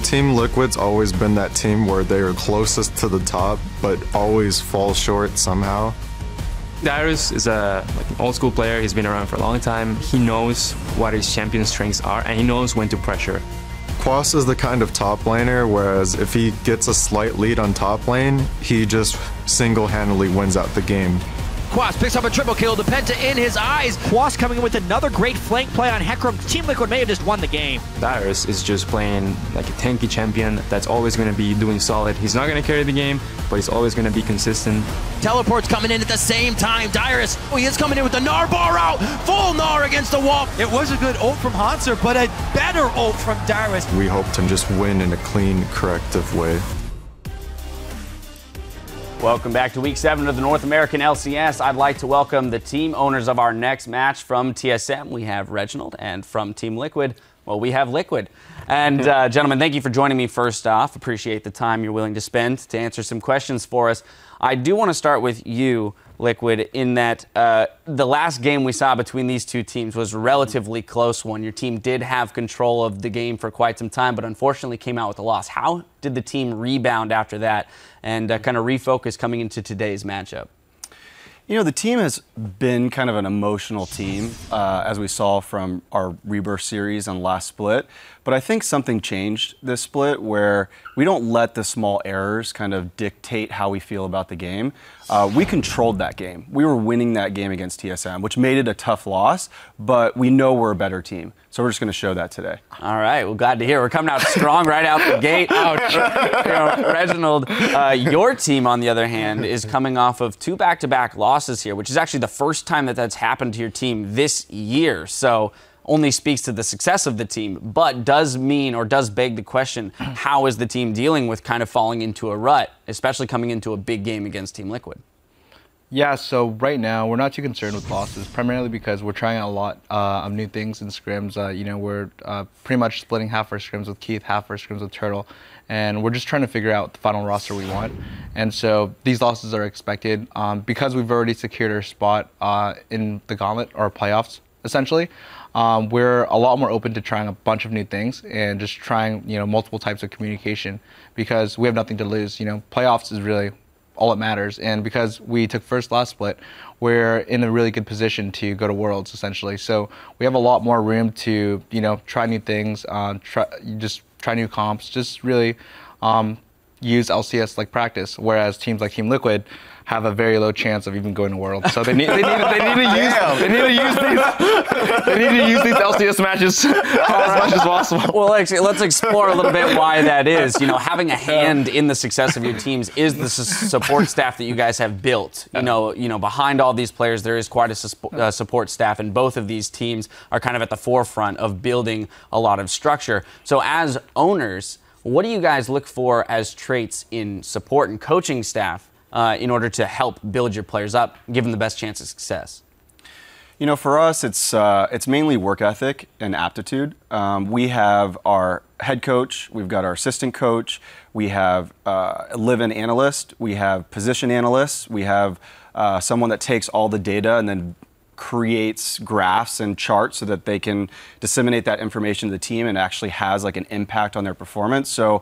Team Liquid's always been that team where they are closest to the top, but always fall short somehow. Darius is an old school player. He's been around for a long time. He knows what his champion strengths are, and he knows when to pressure. Quas is the kind of top laner, whereas if he gets a slight lead on top lane, he just single-handedly wins out the game. Quas picks up a triple kill, the Penta in his eyes. Quas coming in with another great flank play on Hecarim. Team Liquid may have just won the game. Darius is just playing like a tanky champion that's always going to be doing solid. He's not going to carry the game, but he's always going to be consistent. Teleport's coming in at the same time. Darius, he is coming in with the Gnar bar out. Full Gnar against the wall. It was a good ult from Hanser, but a better ult from Darius. We hope to just win in a clean, corrective way. Welcome back to Week 7 of the North American LCS. I'd like to welcome the team owners of our next match. From TSM, we have Reginald, and from Team Liquid, well, we have Liquid. And gentlemen, thank you for joining me first off. Appreciate the time you're willing to spend to answer some questions for us. I do want to start with you, Liquid, in that the last game we saw between these two teams was a relatively close one. Your team did have control of the game for quite some time, but unfortunately came out with a loss. How did the team rebound after that and kind of refocus coming into today's matchup? You know, the team has been kind of an emotional team, as we saw from our Rebirth series on last split. But I think something changed this split where we don't let the small errors kind of dictate how we feel about the game. We controlled that game. We were winning that game against TSM, which made it a tough loss, but we know we're a better team. So we're just going to show that today. All right, well, glad to hear. We're coming out strong right out the gate. Ouch. You know, Reginald, your team, on the other hand, is coming off of 2 back-to-back losses here, which is actually the first time that that's happened to your team this year. So only speaks to the success of the team, but does mean or does beg the question, how is the team dealing with kind of falling into a rut, especially coming into a big game against Team Liquid? Yeah, so right now we're not too concerned with losses, primarily because we're trying a lot of new things in scrims. You know, we're pretty much splitting half our scrims with Keith, half our scrims with Turtle, and we're just trying to figure out the final roster we want. And so these losses are expected because we've already secured our spot in the gauntlet or playoffs, essentially. We're a lot more open to trying a bunch of new things and just trying, you know, multiple types of communication because we have nothing to lose. You know, playoffs is really all that matters, and because we took first last split, we're in a really good position to go to Worlds, essentially. So we have a lot more room to, you know, try new things, try new comps, just really use LCS like practice, whereas teams like Team Liquid have a very low chance of even going to Worlds. So they need to use these LCS matches as much as possible. Well, actually, let's explore a little bit why that is. You know, having a hand in the success of your teams is the support staff that you guys have built. You know, behind all these players, there is quite a support staff, and both of these teams are kind of at the forefront of building a lot of structure. So as owners, what do you guys look for as traits in support and coaching staff in order to help build your players up, give them the best chance of success? You know, for us, it's mainly work ethic and aptitude. We have our head coach, we've got our assistant coach, we have a live-in analyst, we have position analysts, we have someone that takes all the data and then creates graphs and charts so that they can disseminate that information to the team and actually has like an impact on their performance. So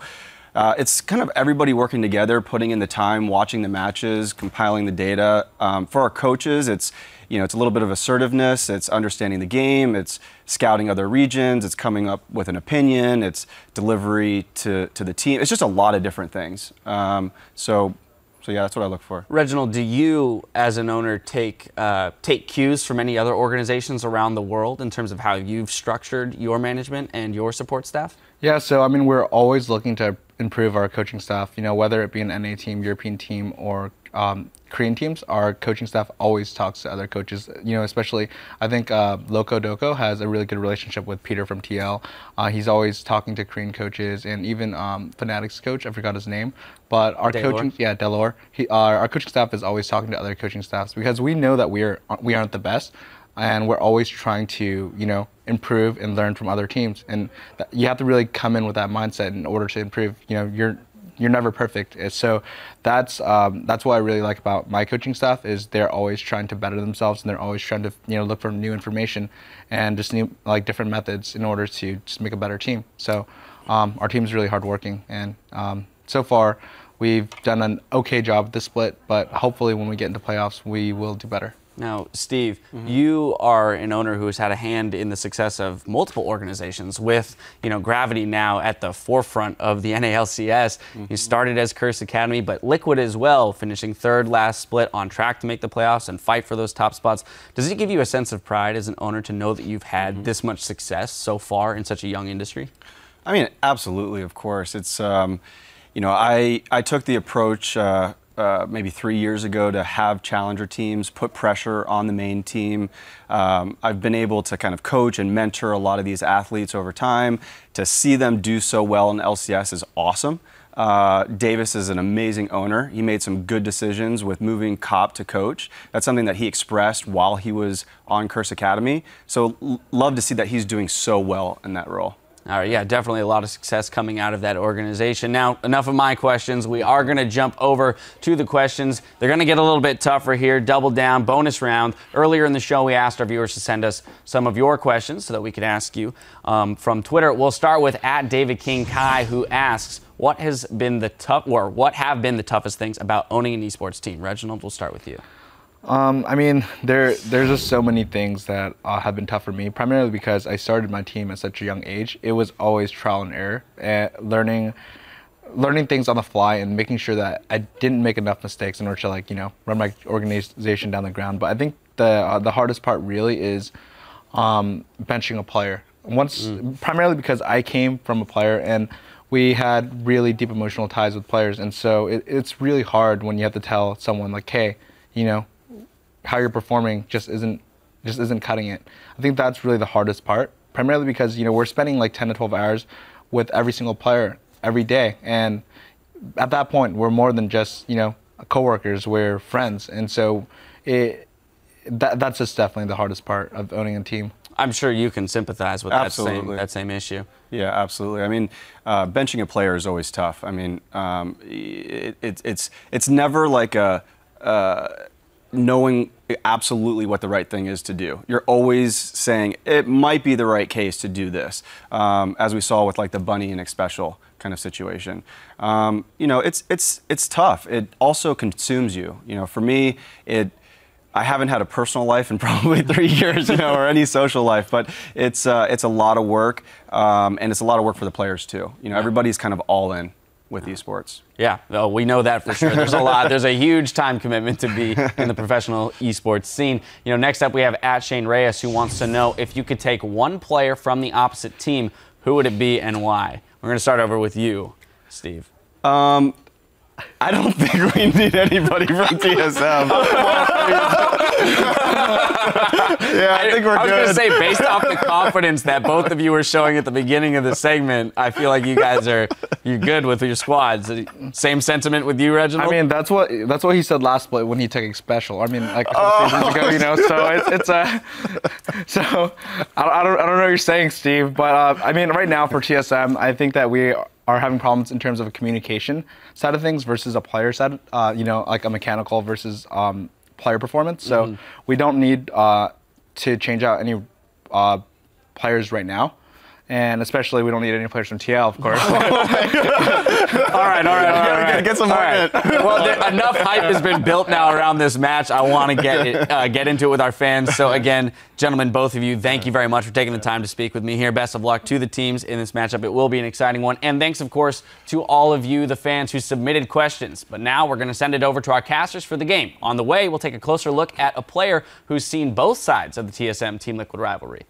it's kind of everybody working together, putting in the time, watching the matches, compiling the data. For our coaches, it's a little bit of assertiveness, it's understanding the game, it's scouting other regions, it's coming up with an opinion, it's delivery to the team. It's just a lot of different things. So yeah, that's what I look for. Reginald, do you, as an owner, take cues from any other organizations around the world in terms of how you've structured your management and your support staff? Yeah, so I mean, we're always looking to improve our coaching staff. You know, whether it be an NA team, European team, or Korean teams, our coaching staff always talks to other coaches. You know, especially I think Loco Doco has a really good relationship with Peter from TL. He's always talking to Korean coaches, and even Fnatic's coach, I forgot his name, but our coaching, Delor. Our coaching staff is always talking to other coaching staffs because we know that we aren't the best, and we're always trying to, you know, improve and learn from other teams. And you have to really come in with that mindset in order to improve. You know, you're never perfect. So that's what I really like about my coaching staff is they're always trying to better themselves, and they're always trying to, you know, look for new information and just new, like, different methods in order to just make a better team. So our team's really hardworking, and so far we've done an okay job with the split, but hopefully when we get into playoffs, we will do better. Now, Steve, you are an owner who has had a hand in the success of multiple organizations with, Gravity now at the forefront of the NA LCS. You started as Curse Academy, but Liquid as well, finishing third last split, on track to make the playoffs and fight for those top spots. Does it give you a sense of pride as an owner to know that you've had this much success so far in such a young industry? I mean, absolutely, of course. It's, I took the approach maybe 3 years ago to have challenger teams put pressure on the main team. I've been able to kind of coach and mentor a lot of these athletes over time. To see them do so well in LCS is awesome. Davis is an amazing owner. He made some good decisions with moving Cop to coach. That's something that he expressed while he was on Curse Academy. So love to see that he's doing so well in that role. All right, yeah, definitely a lot of success coming out of that organization. Now, enough of my questions. We are going to jump over to the questions. They're going to get a little bit tougher here. Double down, bonus round. Earlier in the show, we asked our viewers to send us some of your questions so that we could ask you from Twitter. We'll start with @DavidKingKai, who asks, what have been the toughest things about owning an esports team? Reginald, we'll start with you. I mean, there's just so many things that have been tough for me, primarily because I started my team at such a young age. It was always trial and error, learning things on the fly and making sure that I didn't make enough mistakes in order to run my organization down the ground. But I think the hardest part really is benching a player. Primarily because I came from a player and we had really deep emotional ties with players, and so it's really hard when you have to tell someone like, hey, how you're performing just isn't cutting it. I think that's really the hardest part, primarily because we're spending like 10 to 12 hours with every single player every day, and at that point we're more than just coworkers, we're friends, and so that's just definitely the hardest part of owning a team. I'm sure you can sympathize with that same issue. Yeah, absolutely. I mean, benching a player is always tough. I mean, it's never like knowing absolutely what the right thing is to do. You're always saying it might be the right case to do this, as we saw with like the Bunny and Special kind of situation. It's tough. It also consumes you. For me, I haven't had a personal life in probably 3 years, or any social life, but it's a lot of work, and it's a lot of work for the players too. Everybody's kind of all in with esports. Yeah, well, we know that for sure. There's a huge time commitment to be in the professional esports scene. Next up we have @Shane Reyes, who wants to know, if you could take one player from the opposite team, who would it be and why? We're going to start over with you, Steve. I don't think we need anybody from TSM. Yeah, I think we're good. I was going to say, based off the confidence that both of you were showing at the beginning of the segment, I feel like you're good with your squads. Same sentiment with you, Reginald? I mean, that's what he said last split when he took Special. I mean, like a couple seasons ago, so I don't know what you're saying, Steve, but I mean, right now for TSM, I think that we are having problems in terms of a communication side of things versus a player side, like a mechanical versus player performance. So we don't need to change out any players right now. And especially, we don't need any players from TL, of course. All right. Get some more in. Well, enough hype has been built now around this match. I want to get into it with our fans. So again, gentlemen, both of you, thank you very much for taking the time to speak with me here. Best of luck to the teams in this matchup. It will be an exciting one. And thanks, of course, to all of you, the fans who submitted questions. But now we're going to send it over to our casters for the game. On the way, we'll take a closer look at a player who's seen both sides of the TSM Team Liquid rivalry.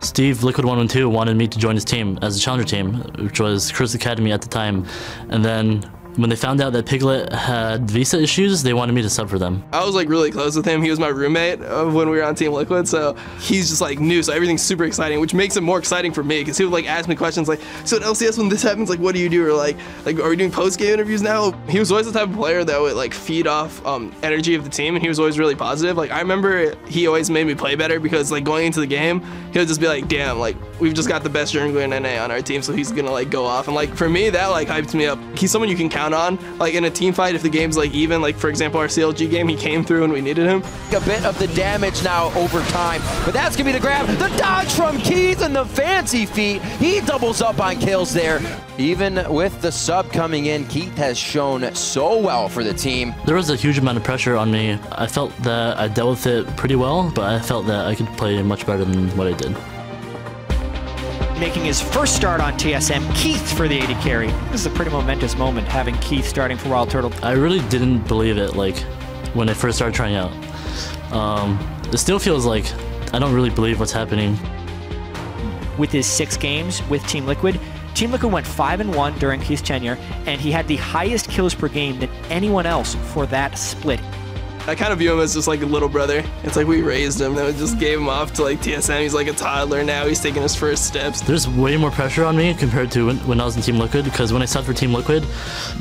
Steve, Liquid 112, wanted me to join his team as a challenger team, which was Curse Academy at the time. And then when they found out that Piglet had visa issues, they wanted me to sub for them. I was like really close with him. He was my roommate when we were on Team Liquid, so he's just like new, so everything's super exciting, which makes it more exciting for me because he would like ask me questions like, so at LCS when this happens, like what do you do? Or like are we doing post-game interviews now? He was always the type of player that would like feed off energy of the team, and he was always really positive. Like I remember he always made me play better because like going into the game, he would just be like, damn, like we've just got the best jungler in NA on our team, so he's gonna like go off. And like for me, that like hyped me up. He's someone you can count on. Like in a team fight, if the game's like even, like for example our CLG game, he came through and we needed him. A bit of the damage now over time, but that's gonna be the grab. The dodge from Keith and the fancy feet. He doubles up on kills there. Even with the sub coming in, Keith has shown so well for the team. There was a huge amount of pressure on me. I felt that I dealt with it pretty well, but I felt that I could play much better than what I did. Making his first start on TSM, Keith for the AD carry. This is a pretty momentous moment, having Keith starting for Wild Turtle. I really didn't believe it, like, when I first started trying out. It still feels like I don't really believe what's happening. With his 6 games with Team Liquid, Team Liquid went 5-1 during Keith's tenure, and he had the highest kills per game than anyone else for that split. I kind of view him as just like a little brother. It's like we raised him, then we just gave him off to like TSM. He's like a toddler now. He's taking his first steps. There's way more pressure on me compared to when I was in Team Liquid, because when I started for Team Liquid,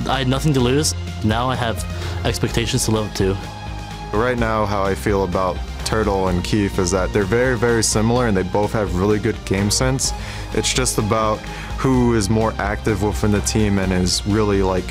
I had nothing to lose. Now I have expectations to live up to. Right now, how I feel about Turtle and Keith is that they're very, very similar and they both have really good game sense. It's just about who is more active within the team and is really like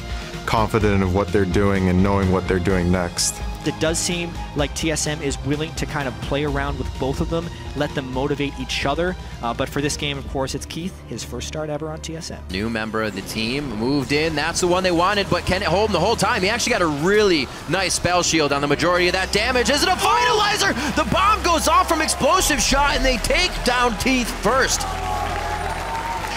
confident of what they're doing and knowing what they're doing next. It does seem like TSM is willing to kind of play around with both of them, let them motivate each other. But for this game, of course, it's Keith, his first start ever on TSM. New member of the team moved in. That's the one they wanted, but can it hold him the whole time? He actually got a really nice spell shield on the majority of that damage. Is it a finalizer? The bomb goes off from explosive shot, and they take down Keith first.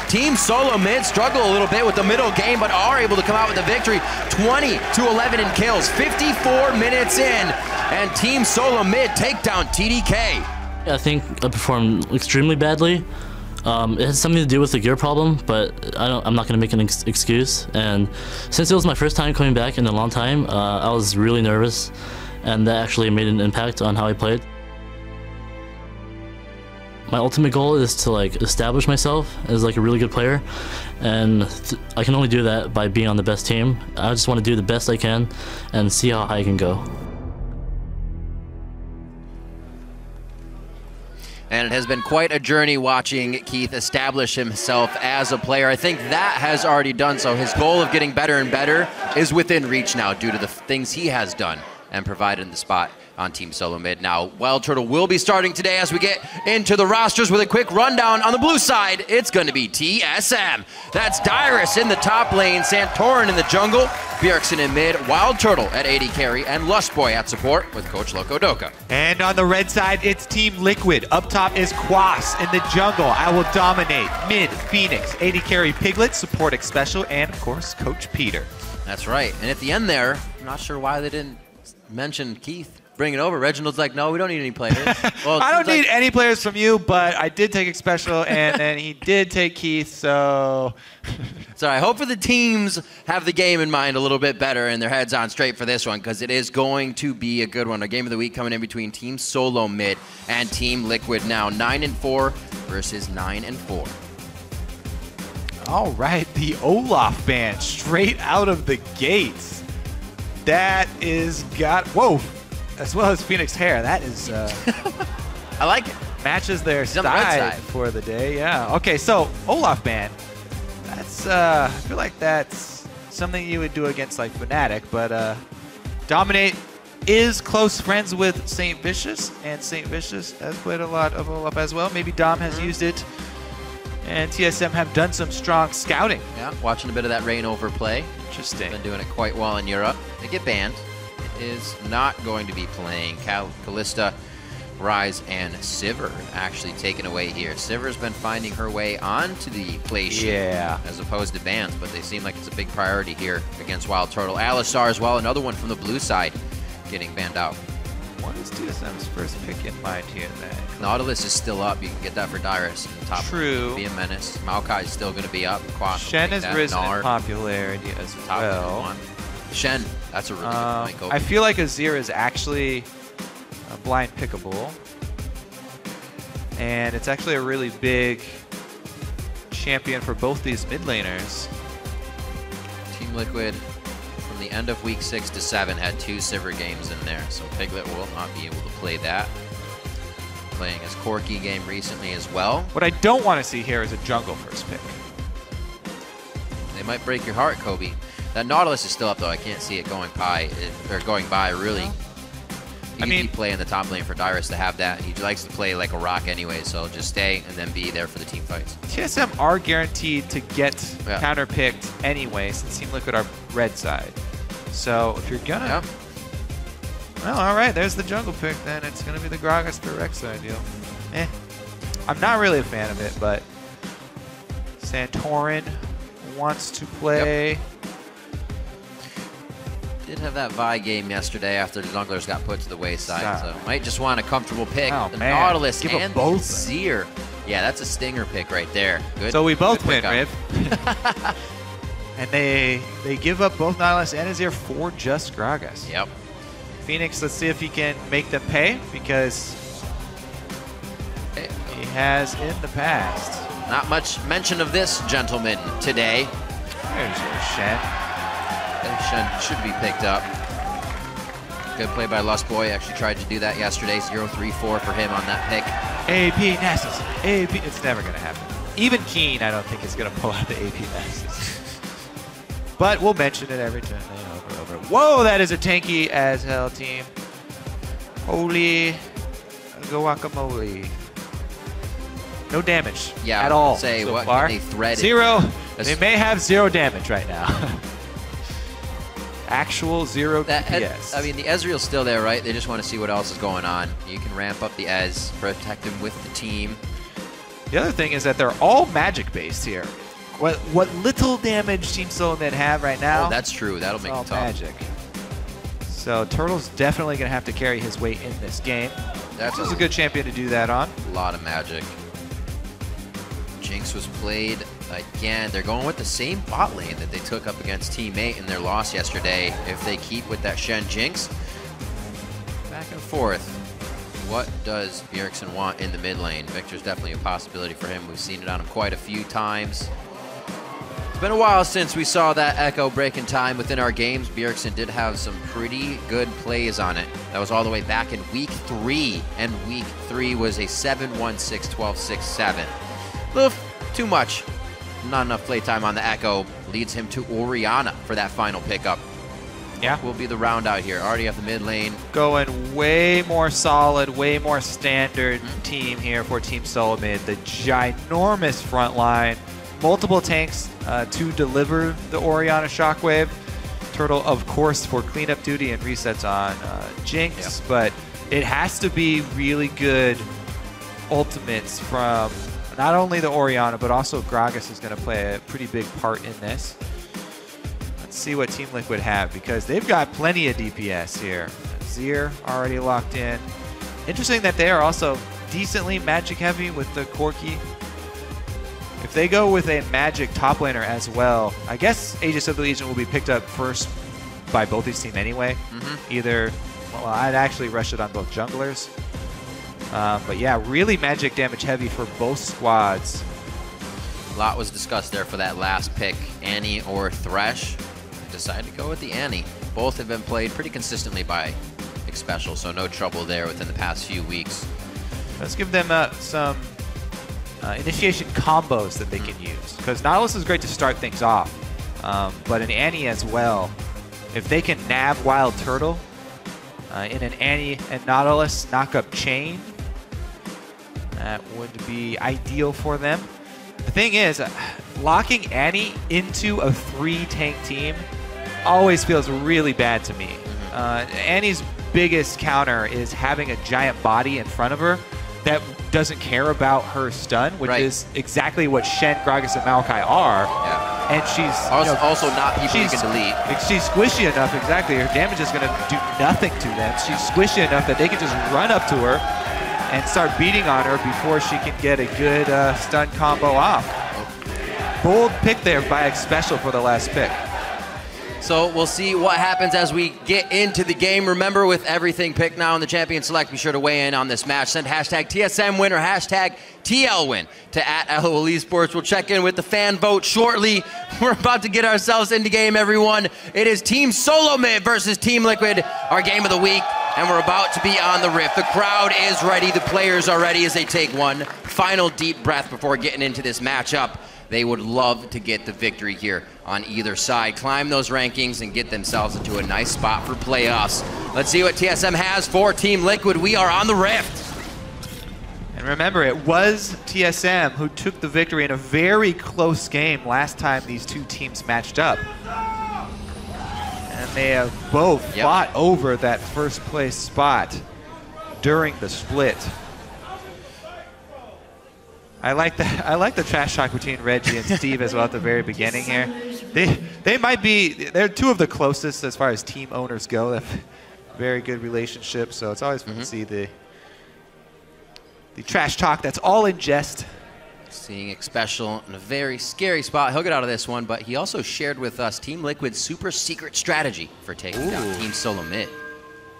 Team SoloMid struggle a little bit with the middle game, but are able to come out with the victory. 20-11 in kills, 54 minutes in, and Team SoloMid take down TDK. I think I performed extremely badly. It has something to do with the gear problem, but I'm not going to make an excuse. And since it was my first time coming back in a long time, I was really nervous, and that actually made an impact on how I played. My ultimate goal is to like establish myself as like a really good player, and I can only do that by being on the best team. I just want to do the best I can and see how high I can go. And it has been quite a journey watching Keith establish himself as a player. I think that has already done so. His goal of getting better and better is within reach now due to the things he has done and provided in the spot on Team SoloMid. Now, Wild Turtle will be starting today as we get into the rosters with a quick rundown. On the blue side, it's going to be TSM. That's Dyrus in the top lane, Santorin in the jungle, Bjergsen in mid, Wild Turtle at AD carry, and Lushboy at support with Coach Loco Doka. And on the red side, it's Team Liquid. Up top is Quas in the jungle. I will dominate. Mid, Phoenix, AD carry, Piglet, support X Special, and of course, Coach Peter. That's right. And at the end there, I'm not sure why they didn't mention Keith. Bring it over. Reginald's like, no, we don't need any players. Well, I don't need any players from you, but I did take X Special, and then he did take Keith, so... So I hope for the teams have the game in mind a little bit better and their heads on straight for this one, because it is going to be a good one. A game of the week coming in between Team SoloMid and Team Liquid now. 9-4 versus 9-4. All right, the Olaf band straight out of the gates. That is whoa. As well as Phoenix hair. That is... I like it. Matches their style for the day. Yeah. Okay, so Olaf band. That's... I feel like that's something you would do against like Fnatic, but Dominate is close friends with St. Vicious, and St. Vicious has played a lot of Olaf as well. Maybe Dom has used it, and TSM have done some strong scouting. Yeah, watching a bit of that Rain overplay. Interesting. Been doing it quite well in Europe. They get banned. Is not going to be playing. Kalista, Rise, and Sivir actually taken away here. Sivir's been finding her way onto the play sheet as opposed to bans, but they seem like it's a big priority here against Wild Turtle. Alistar as well, another one from the blue side, getting banned out. What is TSM's first pick in mind here then? Nautilus is still up. You can get that for Dyrus in the top. True. Be a menace. Maokai is still going to be up. Shen has risen in popularity as well. Shen, that's a really good point. I feel like Azir is actually a blind pickable. And it's actually a really big champion for both these mid laners. Team Liquid, from the end of week 6 to 7, had 2 Sivir games in there. So Piglet will not be able to play that. playing his Corky game recently as well. What I don't want to see here is a jungle first pick. They might break your heart, Kobe. That Nautilus is still up though. I can't see it going by. Really. You can keep playing the top lane for Dyrus to have that. He likes to play like a rock anyway, so just stay and then be there for the team fights. TSM are guaranteed to get counter-picked anyway, since Team Liquid are red side. So if you're gonna... Well, all right, there's the jungle pick then. It's gonna be the Gragas to Rek'Sai deal. I'm not really a fan of it, but Santorin wants to play... Did have that Vi game yesterday after the junglers got put to the wayside, so might just want a comfortable pick. The Nautilus and both Azir. Yeah, that's a stinger pick right there. Good. So we both win, Riv. And they give up both Nautilus and Azir for just Gragas. Yep. Phoenix, let's see if he can make them pay, because he has in the past. Not much mention of this gentleman today. There's Shen. Shen should be picked up. Good play by Lust Boy. Actually tried to do that yesterday. 0-3-4 for him on that pick. AP Nessus. AP. It's never going to happen. Even Keen, I don't think is going to pull out the AP Nessus. But we'll mention it every time. Over. Whoa, that is a tanky as hell team. Holy guacamole. No damage at all say, so what far. Can they thread 0. They may have 0 damage right now. Actual 0 DPS. I mean, the Ezreal's still there, right? They just want to see what else is going on. You can ramp up the Ez, protect him with the team. The other thing is that they're all magic-based here. What little damage Team SoloMid have right now... Oh, that's true. That'll make it tough. Magic. So Turtle's definitely going to have to carry his weight in this game. That's a good champion to do that on. A lot of magic. Jinx was played again. They're going with the same bot lane that they took up against Teammate in their loss yesterday. If they keep with that Shen Jinx, back and forth. What does Bjergsen want in the mid lane? Victor's definitely a possibility for him. We've seen it on him quite a few times. It's been a while since we saw that Echo breaking time within our games. Bjergsen did have some pretty good plays on it. That was all the way back in week 3, and week 3 was a 7-1-6, 12-6, 7. A little too much. Not enough playtime on the Echo. Leads him to Orianna for that final pickup. Yeah. Will be the round out here. Already off the mid lane. Going way more solid, way more standard team here for Team SoloMid. The ginormous front line. Multiple tanks to deliver the Orianna Shockwave. Turtle, of course, for cleanup duty and resets on Jinx. But it has to be really good ultimates from not only the Orianna, but also Gragas is going to play a pretty big part in this. Let's see what Team Liquid have, because they've got plenty of DPS here. Azir already locked in. Interesting that they are also decently magic heavy with the Corky. If they go with a magic top laner as well, I guess Aegis of the Legion will be picked up first by both these teams anyway. Either, well, I'd actually rush it on both junglers. But yeah, really magic damage heavy for both squads. A lot was discussed there for that last pick, Annie or Thresh. Decided to go with the Annie. Both have been played pretty consistently by Xpecial, so no trouble there within the past few weeks. Let's give them some initiation combos that they can use, because Nautilus is great to start things off, but an Annie as well. If they can nab Wild Turtle in an Annie and Nautilus knock-up chain, that would be ideal for them. The thing is, locking Annie into a 3-tank team always feels really bad to me. Annie's biggest counter is having a giant body in front of her that doesn't care about her stun, which is exactly what Shen, Gragas, and Maokai are. And she's also not people you can delete. She's squishy enough, exactly. Her damage is going to do nothing to them. She's squishy enough that they can just run up to her and start beating on her before she can get a good stun combo off. Bold pick there by Xpecial for the last pick. So we'll see what happens as we get into the game. Remember, with everything picked now in the Champion Select, be sure to weigh in on this match. Send hashtag TSM win or hashtag TL win to @LOL Esports. We'll check in with the fan vote shortly. We're about to get ourselves into game, everyone. It is Team SoloMid versus Team Liquid, our game of the week. and we're about to be on the rift. The crowd is ready, the players are ready as they take one final deep breath before getting into this matchup. They would love to get the victory here on either side, climb those rankings and get themselves into a nice spot for playoffs. Let's see what TSM has for Team Liquid. We are on the rift. And remember, it was TSM who took the victory in a very close game last time these two teams matched up. And they have both fought over that first place spot during the split. I like the trash talk between Reggie and Steve as well at the very beginning here. They're two of the closest as far as team owners go. They have very good relationship, so it's always fun to see the trash talk that's all in jest. Seeing Xpecial in a very scary spot. He'll get out of this one, but he also shared with us Team Liquid's super secret strategy for taking down Team SoloMid.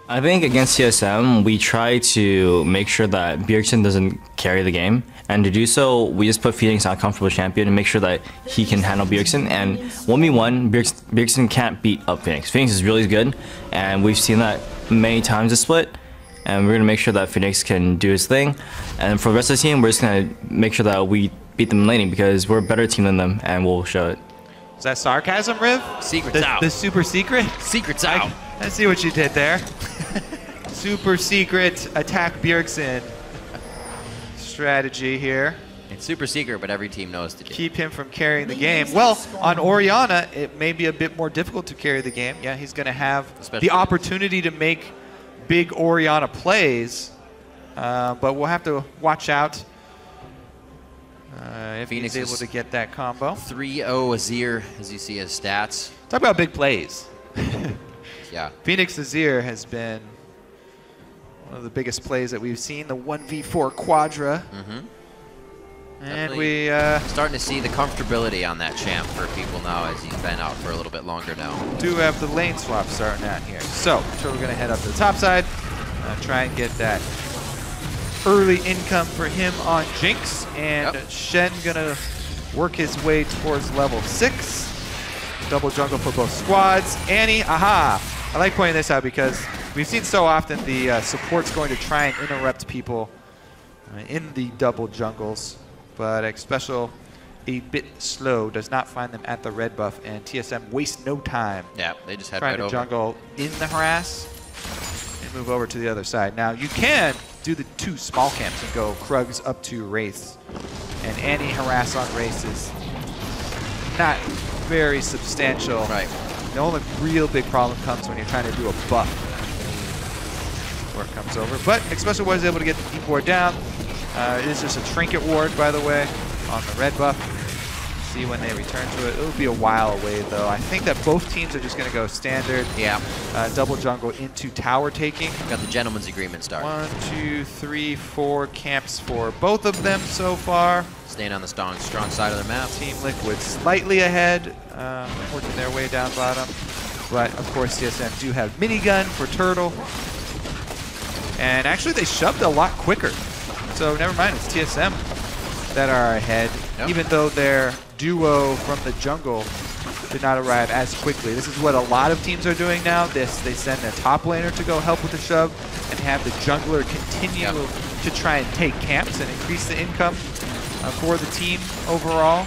I think against TSM, we try to make sure that Bjergsen doesn't carry the game. And to do so, we just put Phoenix on a comfortable champion and make sure that he can handle Bjergsen. And 1v1, Bjergsen can't beat up Phoenix. Phoenix is really good, and we've seen that many times this split. And we're going to make sure that Phoenix can do his thing. And for the rest of the team, we're just going to make sure that we beat them in laning because we're a better team than them, and we'll show it. Is that sarcasm, Riv? Secret's out. The super secret? Secret's out. I see what you did there. Super secret attack Bjergsen strategy here. It's super secret, but every team knows to do. Keep him from carrying the game. Well, on Orianna, it may be a bit more difficult to carry the game. Yeah, he's going to have the opportunity to make big Orianna plays, but we'll have to watch out if Phoenix he's able to get that combo. 3-0 Azir, as you see his stats. Talk about big plays. Yeah. Phoenix Azir has been one of the biggest plays that we've seen, the 1v4 Quadra. And we starting to see the comfortability on that champ for people now as he's been out for a little bit longer now. Do have the lane swap starting out here. So we're going to head up to the top side, try and get that early income for him on Jinx, and Shen going to work his way towards level 6. Double jungle for both squads. Annie, aha! I like pointing this out because we've seen so often the support's going to try and interrupt people in the double jungles, but Xpecial, a bit slow, does not find them at the red buff, and TSM wastes no time. Yeah, they just head trying right to over. jungle in the harass and move over to the other side. Now you can do the 2 small camps and go Krugs up to Wraiths, and any harass on Wraiths is not very substantial. Right. The only real big problem comes when you're trying to do a buff where it comes over. But Xpecial was able to get the deep ward down. It is just a trinket ward, by the way, on the red buff. See when they return to it. It'll be a while away, though. I think that both teams are just going to go standard. Yeah. Double jungle into tower taking. Got the gentleman's agreement started. 1, 2, 3, 4 camps for both of them so far. Staying on the strong side of the map. Team Liquid slightly ahead, working their way down bottom. But of course, TSM do have minigun for Turtle. And actually, they shoved a lot quicker. So never mind, it's TSM that are ahead, even though their duo from the jungle did not arrive as quickly. This is what a lot of teams are doing now. They send their top laner to go help with the shove and have the jungler continue to try and take camps and increase the income for the team overall.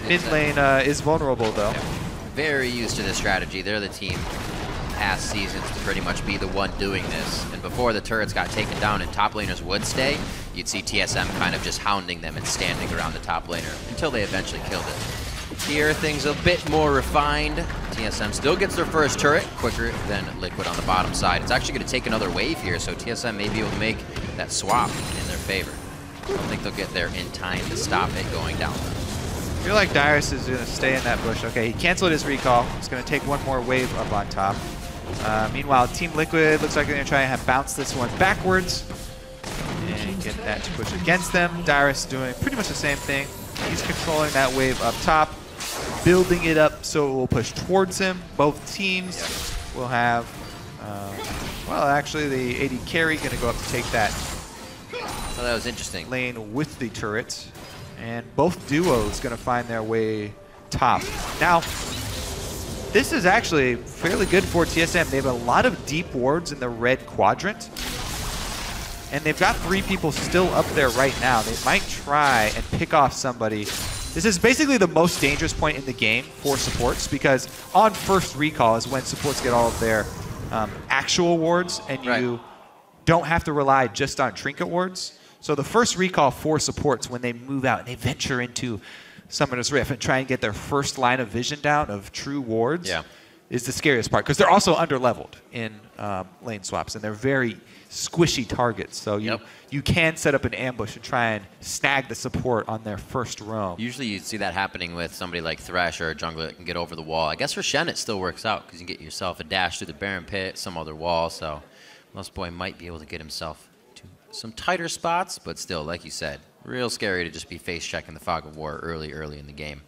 Mid lane is vulnerable, though. Very used to this strategy. They're the team past seasons to pretty much be the one doing this. And before the turrets got taken down and top laners would stay, you'd see TSM kind of just hounding them and standing around the top laner until they eventually killed it. Here, things a bit more refined. TSM still gets their first turret quicker than Liquid on the bottom side. It's actually going to take another wave here, so TSM may be able to make that swap in their favor. I don't think they'll get there in time to stop it going down. I feel like Dyrus is going to stay in that bush. Okay, he canceled his recall. He's going to take one more wave up on top. Meanwhile, Team Liquid looks like they're going to try and bounce this one backwards and get that to push against them. Dyrus doing pretty much the same thing. He's controlling that wave up top, building it up so it will push towards him. Both teams will have, well, actually the AD carry going to go up to take that. Oh, that was interesting. Lane with the turret, and both duos going to find their way top. Now, this is actually fairly good for TSM. They have a lot of deep wards in the red quadrant. And they've got 3 people still up there right now. They might try and pick off somebody. This is basically the most dangerous point in the game for supports, because on first recall is when supports get all of their actual wards, and you don't have to rely just on trinket wards. So the first recall for supports, when they move out and they venture into Summoner's Rift and try and get their first line of vision down of true wards, is the scariest part, because they're also under-leveled in lane swaps, and they're very squishy targets. So you can set up an ambush and try and snag the support on their first roam. Usually you see that happening with somebody like Thresh or a jungler that can get over the wall. I guess for Shen it still works out, because you can get yourself a dash through the Baron Pit, some other wall, so Lost Boy might be able to get himself to some tighter spots, but still, like you said, real scary to just be face-checking the Fog of War early in the game.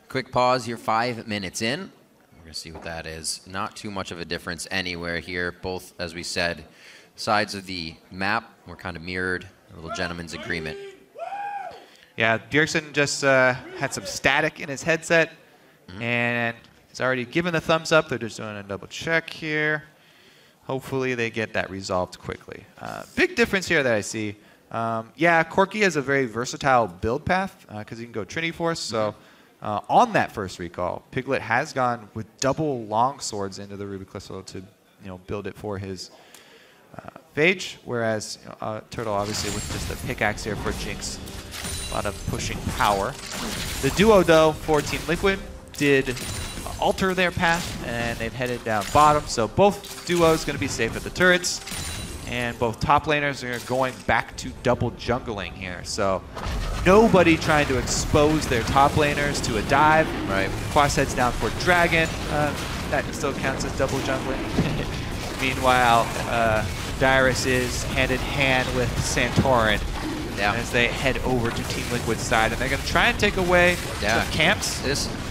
Quick pause here, 5 minutes in. We're going to see what that is. Not too much of a difference anywhere here. Both, as we said, sides of the map were kind of mirrored. A little gentleman's agreement. Yeah, Bjergsen just had some static in his headset, and he's already given the thumbs up. They're just doing a double check here. Hopefully they get that resolved quickly. Big difference here that I see. Yeah, Corki has a very versatile build path, because he can go Trinity Force. So on that first recall, Piglet has gone with double long swords into the Ruby Crystal to build it for his Phage, whereas Turtle obviously with just the pickaxe here for Jinx. A lot of pushing power. The duo, though, for Team Liquid did alter their path, and they've headed down bottom. So both duos going to be safe at the turrets, and both top laners are going back to double jungling here. So nobody trying to expose their top laners to a dive. Quas heads down for Dragon. That still counts as double jungling. Meanwhile, Dyrus is hand in hand with Santorin as they head over to Team Liquid's side. And they're going to try and take away the camps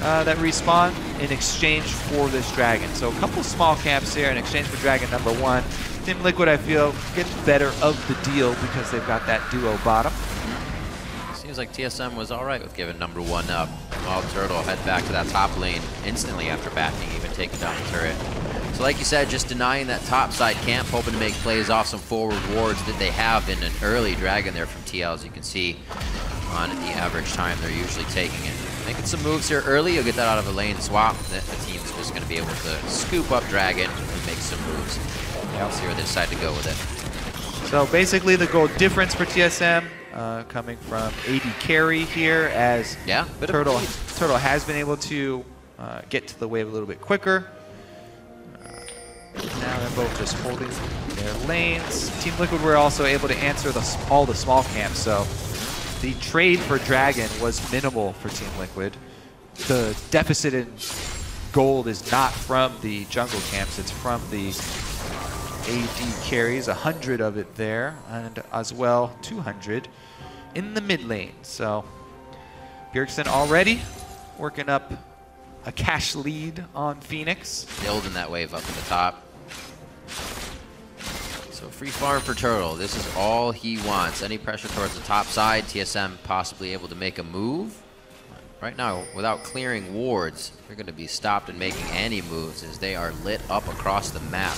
that respawn in exchange for this Dragon. So a couple small camps here in exchange for Dragon number 1. Team Liquid, I feel, gets better of the deal because they've got that duo bottom. Seems like TSM was all right with giving number 1 up. While Turtle head back to that top lane instantly after backing, even taking down the turret. So like you said, just denying that top side camp, hoping to make plays off some forward wards that they have in an early Dragon there from TL, as you can see on the average time they're usually taking it. Making some moves here early, you'll get that out of a lane swap. The team's just going to be able to scoop up Dragon and make some moves. We'll see where they decide to go with it. So basically the goal difference for TSM coming from AD carry here, as Turtle has been able to get to the wave a little bit quicker. Now they're both just holding their lanes. Team Liquid were also able to answer all the small camps, so the trade for Dragon was minimal for Team Liquid. The deficit in gold is not from the jungle camps, it's from the AD carries, 100 of it there, and as well 200 in the mid lane. So Bjergsen already working up a cash lead on Phoenix. Building that wave up in the top. So free farm for Turtle. This is all he wants. Any pressure towards the top side, TSM possibly able to make a move. Right now, without clearing wards, they're going to be stopped in making any moves as they are lit up across the map.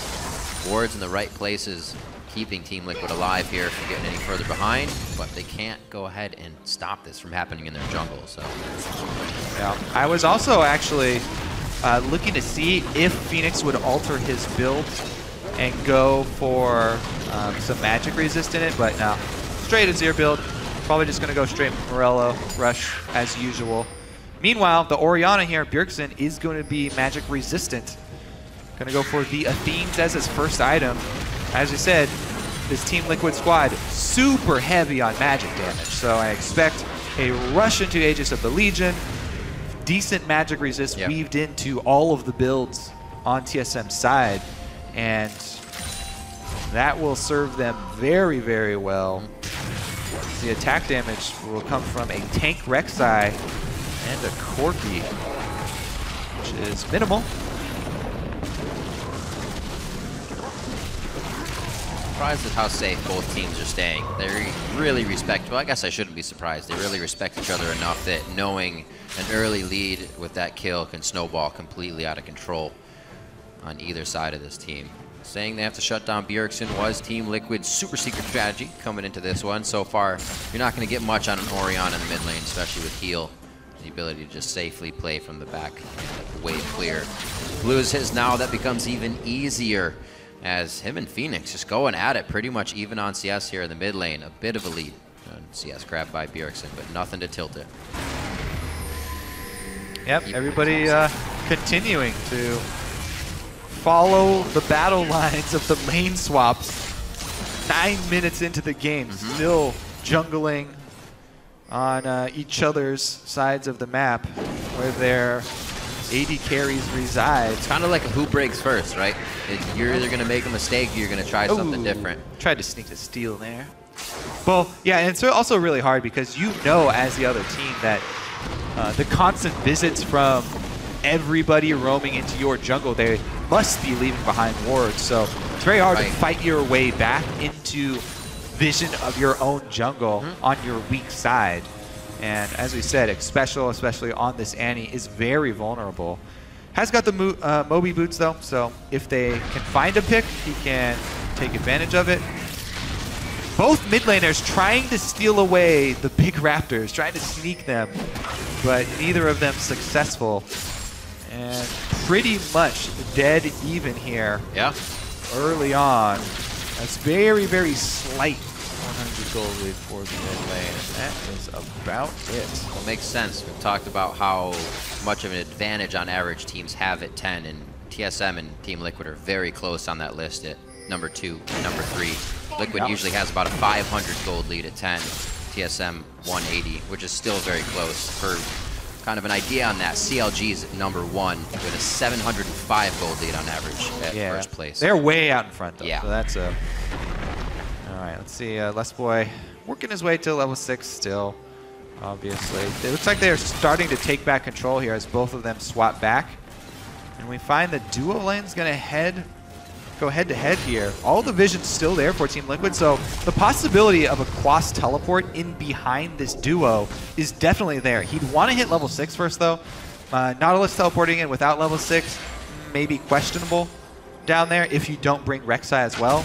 Wards in the right places, keeping Team Liquid alive here from getting any further behind, but they can't go ahead and stop this from happening in their jungle. So, yeah, I was also actually looking to see if Phoenix would alter his build and go for some magic resist in it, but no, straight Azir build. Probably just going to go straight Morello rush as usual. Meanwhile, the Orianna here, Bjergsen, is going to be magic resistant. Going to go for the Athenes as his first item. As I said, this Team Liquid squad super heavy on magic damage, so I expect a rush into Aegis of the Legion, decent magic resist weaved into all of the builds on TSM's side, and that will serve them very, very well. The attack damage will come from a tank Rek'Sai and a Corki, which is minimal. surprised at how safe both teams are staying. They really respect, well, I guess I shouldn't be surprised. They really respect each other enough that knowing an early lead with that kill can snowball completely out of control on either side of this team. Saying they have to shut down Bjergsen was Team Liquid's super secret strategy coming into this one. So far, you're not going to get much on an Orion in the mid lane, especially with heal. The ability to just safely play from the back and wave clear. Blue is his now. That becomes even easier as him and Phoenix just going at it pretty much even on CS here in the mid lane. A bit of a lead. CS grabbed by Bjergsen, but nothing to tilt it. Yep, everybody continuing to follow the battle lines of the lane swaps. 9 minutes into the game, still jungling on each other's sides of the map where their AD carries reside. It's kind of like a who breaks first, right? You're either going to make a mistake or you're going to try something different. Tried to sneak the steal there. Well, yeah, and it's also really hard because you know as the other team that the constant visits from everybody roaming into your jungle, they must be leaving behind wards. So it's very hard to fight your way back into vision of your own jungle on your weak side. And as we said, especially on this Annie, is very vulnerable. Has got the Moby boots though, so if they can find a pick, he can take advantage of it. Both mid laners trying to steal away the big raptors, trying to sneak them, but neither of them successful. And pretty much dead even here. Yeah. Early on. That's very, very slight 100 gold lead for the mid lane. That is about it. Well, it makes sense. We've talked about how much of an advantage on average teams have at 10, and TSM and Team Liquid are very close on that list at number 2 and number 3. Liquid usually has about a 500 gold lead at 10. TSM 180, which is still very close. For kind of an idea on that, CLG is at number 1 with a 705 gold lead on average at first place. They're way out in front though. Yeah. So that's a... Alright, let's see. Lessboy working his way to level 6 still, obviously. It looks like they're starting to take back control here as both of them swap back. And we find the duo lane's going to go head-to-head here. All the vision's still there for Team Liquid, so the possibility of a Quas teleport in behind this duo is definitely there. He'd want to hit level 6 first, though. Nautilus teleporting in without level 6 may be questionable down there if you don't bring Rek'Sai as well.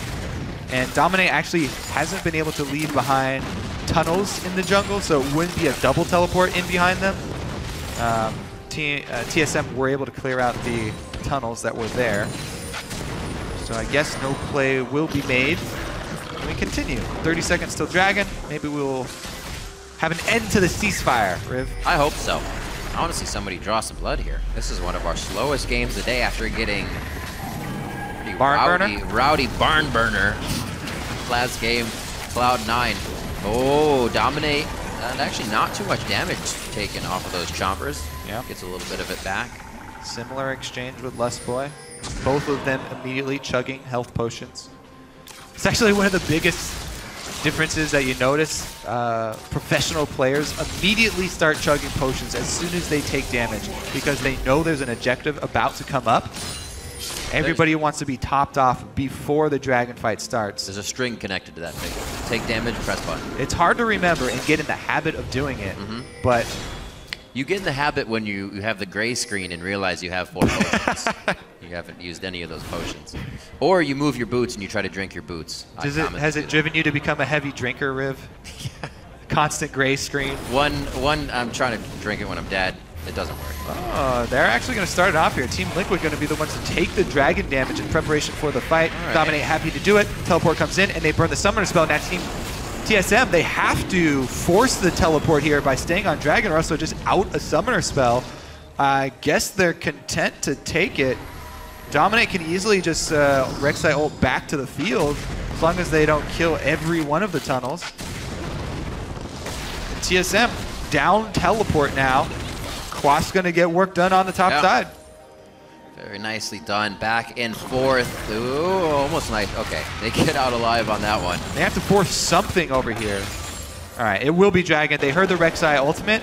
And Dominate actually hasn't been able to leave behind tunnels in the jungle, so it wouldn't be a double teleport in behind them. TSM were able to clear out the tunnels that were there. So I guess no play will be made. We continue. 30 seconds till Dragon. Maybe we'll have an end to the ceasefire, Riv. I hope so. I want to see somebody draw some blood here. This is one of our slowest games of the day after getting rowdy barn burner last game, Cloud9. Oh, Dominate. And actually not too much damage taken off of those chompers. Yeah. Gets a little bit of it back. Similar exchange with Lessboy. Both of them immediately chugging health potions. It's actually one of the biggest differences that you notice. Professional players immediately start chugging potions as soon as they take damage because they know there's an objective about to come up. Everybody wants to be topped off before the dragon fight starts. There's a string connected to that thing. Take damage, press button. It's hard to remember and get in the habit of doing it, but... You get in the habit when you have the gray screen and realize you have 4 potions. You haven't used any of those potions. Or you move your boots and you try to drink your boots. Has it driven you to become a heavy drinker, Riv? Yeah. Constant gray screen. One, I'm trying to drink it when I'm dead. It doesn't work. Oh, they're actually going to start it off here. Team Liquid going to be the ones to take the dragon damage in preparation for the fight. Right. Dominate happy to do it. Teleport comes in and they burn the summoner spell. Now Team TSM, they have to force the teleport here by staying on dragon or else they'll just out a summoner spell. I guess they're content to take it. Dominate can easily just Rek'Sai ult back to the field as long as they don't kill every one of the tunnels. And TSM down teleport now. Quas gonna get work done on the top side. Very nicely done. Back and forth. Ooh, almost nice. Okay, they get out alive on that one. They have to force something over here. All right, it will be Dragon. They heard the Rek'Sai ultimate,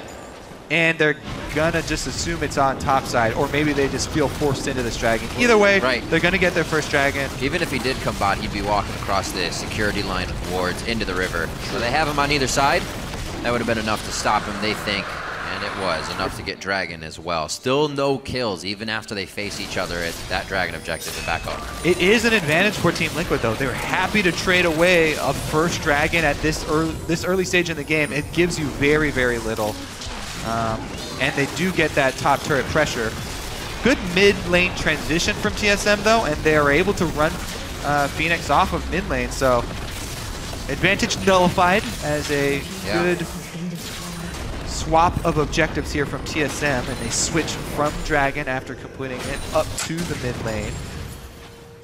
and they're gonna just assume it's on top side, or maybe they just feel forced into this dragon. Either way, they're gonna get their first dragon. Even if he did come bot, he'd be walking across the security line of wards into the river. So they have him on either side. That would have been enough to stop him, they think. And it was enough to get dragon as well. Still no kills, even after they face each other at that dragon objective and back up. It is an advantage for Team Liquid, though. They're happy to trade away a first dragon at this early stage in the game. It gives you very, very little. And they do get that top turret pressure. Good mid lane transition from TSM, though, and they are able to run Phoenix off of mid lane. So advantage nullified as a good swap of objectives here from TSM, and they switch from Dragon after completing it up to the mid lane.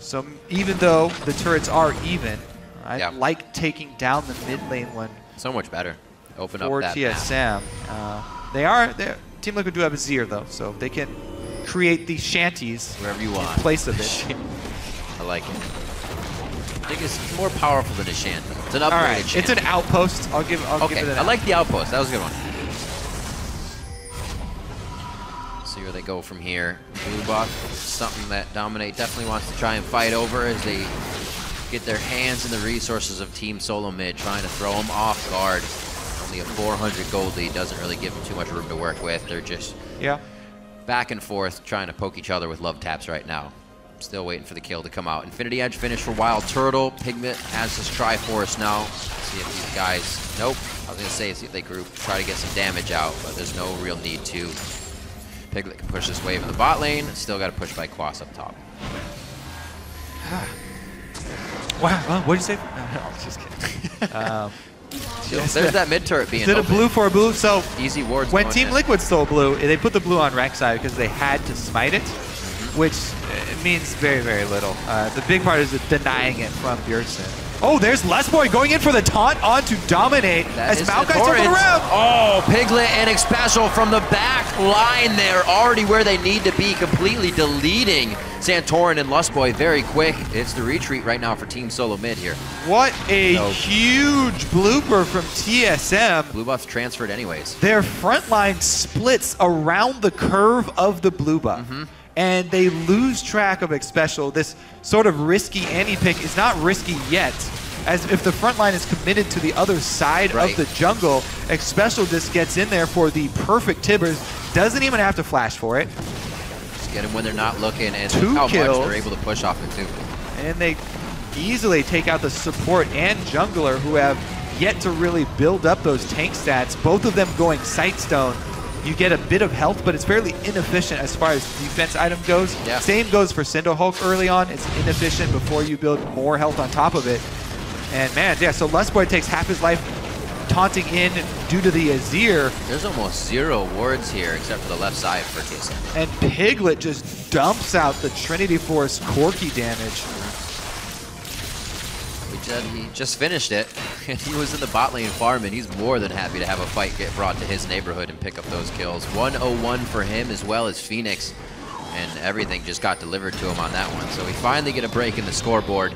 So even though the turrets are even, I like taking down the mid lane one. So much better. Open for up that TSM. Team Liquid do have a Zir though, so they can create these shanties wherever you want in place of it. I like it. I think it's more powerful than a shanty. It's an upgraded shanty. It's an outpost. I'll give it an I like the outpost. That was a good one. See where they go from here. Blue buff, something that Dominate definitely wants to try and fight over as they get their hands in the resources of Team SoloMid, trying to throw them off guard. Only a 400 gold lead doesn't really give them too much room to work with. They're just back and forth trying to poke each other with love taps right now. Still waiting for the kill to come out. Infinity Edge finish for Wild Turtle. Pigment has this Triforce now. See if these guys, nope. I was gonna say, see if they group, try to get some damage out, but there's no real need to. Piglet can push this wave in the bot lane. Still got to push by Quas up top. Wow, what did you say? I was just kidding. There's that mid turret being open. Is it a blue for a blue? So easy wards. When Team Liquid stole blue, they put the blue on Rek'Sai because they had to smite it, which means very, very little. The big part is denying it from Bjergsen. Oh, there's Lessboy going in for the taunt onto Dominate as Maokai took it around. Oh, Piglet and Xpecial from the back line there, already where they need to be, completely deleting Santorin and Lustboy very quick. It's the retreat right now for Team SoloMid here. What a huge blooper from TSM. Blue buff's transferred anyways. Their front line splits around the curve of the blue buff. And they lose track of Xpecial. This sort of risky anti-pick is not risky yet, as if the front line is committed to the other side of the jungle. Xpecial just gets in there for the perfect Tibbers, doesn't even have to flash for it. Just get them when they're not looking, and how much they're able to push off it too. And they easily take out the support and jungler, who have yet to really build up those tank stats. Both of them going Sightstone. You get a bit of health, but it's fairly inefficient as far as defense item goes. Same goes for Cinderhulk early on. It's inefficient before you build more health on top of it. And man, so Lustboy takes half his life taunting in due to the Azir. There's almost 0 wards here except for the left side for TSM. And Piglet just dumps out the Trinity Force Corki damage. He just finished it, and he was in the bot lane farming. He's more than happy to have a fight get brought to his neighborhood and pick up those kills. 101 for him as well as Phoenix, and everything just got delivered to him on that one. So we finally get a break in the scoreboard,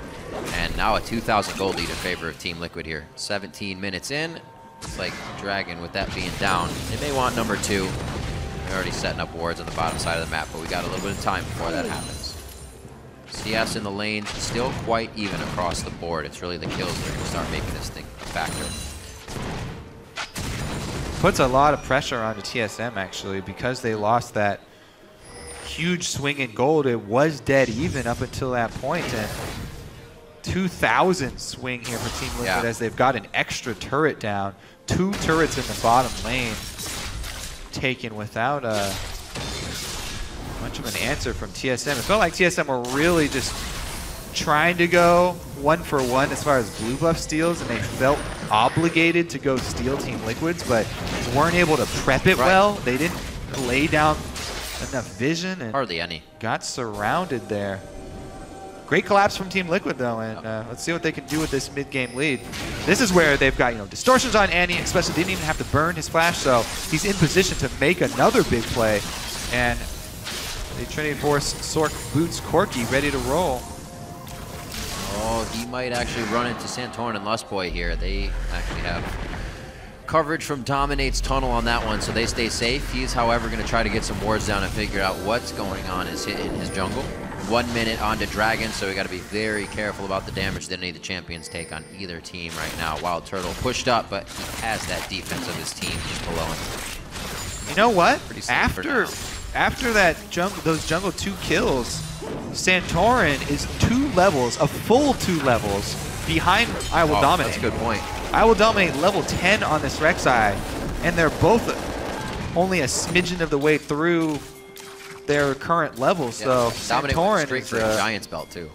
and now a 2,000 gold lead in favor of Team Liquid here. 17 minutes in, it's like Dragon with that being down. They may want number 2. They're already setting up wards on the bottom side of the map, but we got a little bit of time before that happens. CS in the lane, still quite even across the board. It's really the kills that are going to start making this thing a factor. Puts a lot of pressure onto TSM, actually, because they lost that huge swing in gold. It was dead even up until that point, and 2,000 swing here for Team Liquid as they've got an extra turret down. 2 turrets in the bottom lane taken without much of an answer from TSM. It felt like TSM were really just trying to go 1 for 1 as far as blue buff steals, and they felt obligated to go steal Team Liquid's, but weren't able to prep it well. They didn't lay down enough vision, and hardly any. Got surrounded there. Great collapse from Team Liquid though, and let's see what they can do with this mid-game lead. This is where they've got distortions on Annie, especially didn't even have to burn his flash, so he's in position to make another big play, and the Trinity Force Sork boots Corki ready to roll. Oh, he might actually run into Santorin and Lustboy here. They actually have coverage from Dominate's tunnel on that one, so they stay safe. He's, however, going to try to get some wards down and figure out what's going on in his jungle. 1 minute on to Dragon, so we got to be very careful about the damage that any of the champions take on either team right now. Wild Turtle pushed up, but he has that defense of his team just below him. You know what? After that those jungle 2 kills, Santorin is 2 levels, a full 2 levels behind I Will Dominate. That's a good point. I Will Dominate level 10 on this Rek'Sai, and they're both only a smidgen of the way through their current levels. Yeah, So Santorin straight is for a Giant's belt too.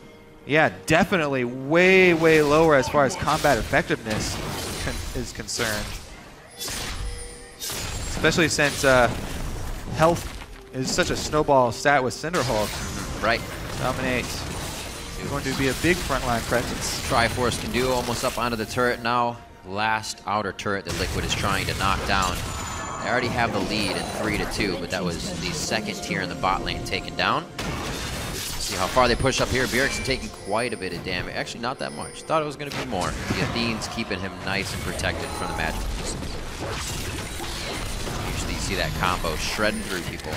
Yeah, definitely way, way lower as far as combat effectiveness is concerned. Especially since health is such a snowball stat with Cinderhulk. Right. Dominate is going to be a big frontline presence. Triforce can do almost up onto the turret now. Last outer turret that Liquid is trying to knock down. They already have the lead in 3-2, but that was the second tier in the bot lane taken down. See how far they push up here. Bjergsen taking quite a bit of damage. Actually, not that much. Thought it was going to be more. The Athene's keeping him nice and protected from the magic. Usually you see that combo shredding through people.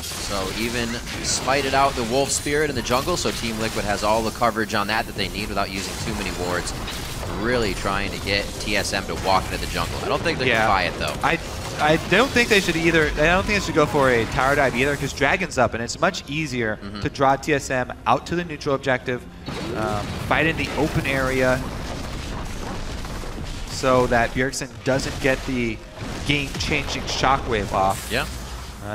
So even spited out the Wolf Spirit in the jungle, so Team Liquid has all the coverage on that they need without using too many wards. Really trying to get TSM to walk into the jungle. I don't think they're going to buy it, though. I don't think they should either. I don't think they should go for a tower dive either, because Dragon's up, and it's much easier to draw TSM out to the neutral objective, fight in the open area, so that Bjergsen doesn't get the game-changing shockwave off. Yeah.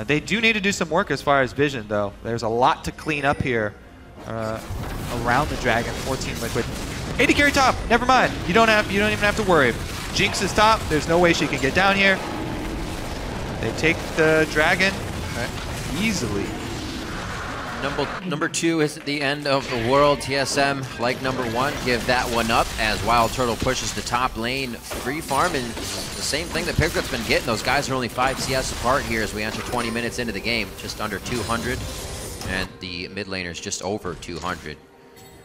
They do need to do some work as far as vision, though. There's a lot to clean up here around the Dragon for Team Liquid. AD carry top. Never mind. You don't even have to worry. Jinx is top. There's no way she can get down here. They take the Dragon easily. Number 2 is at the end of the world. TSM, like number 1, give that one up as Wild Turtle pushes the top lane. Free farm, and the same thing that Pickup's been getting. Those guys are only 5 CS apart here as we enter 20 minutes into the game. Just under 200, and the mid laner's just over 200.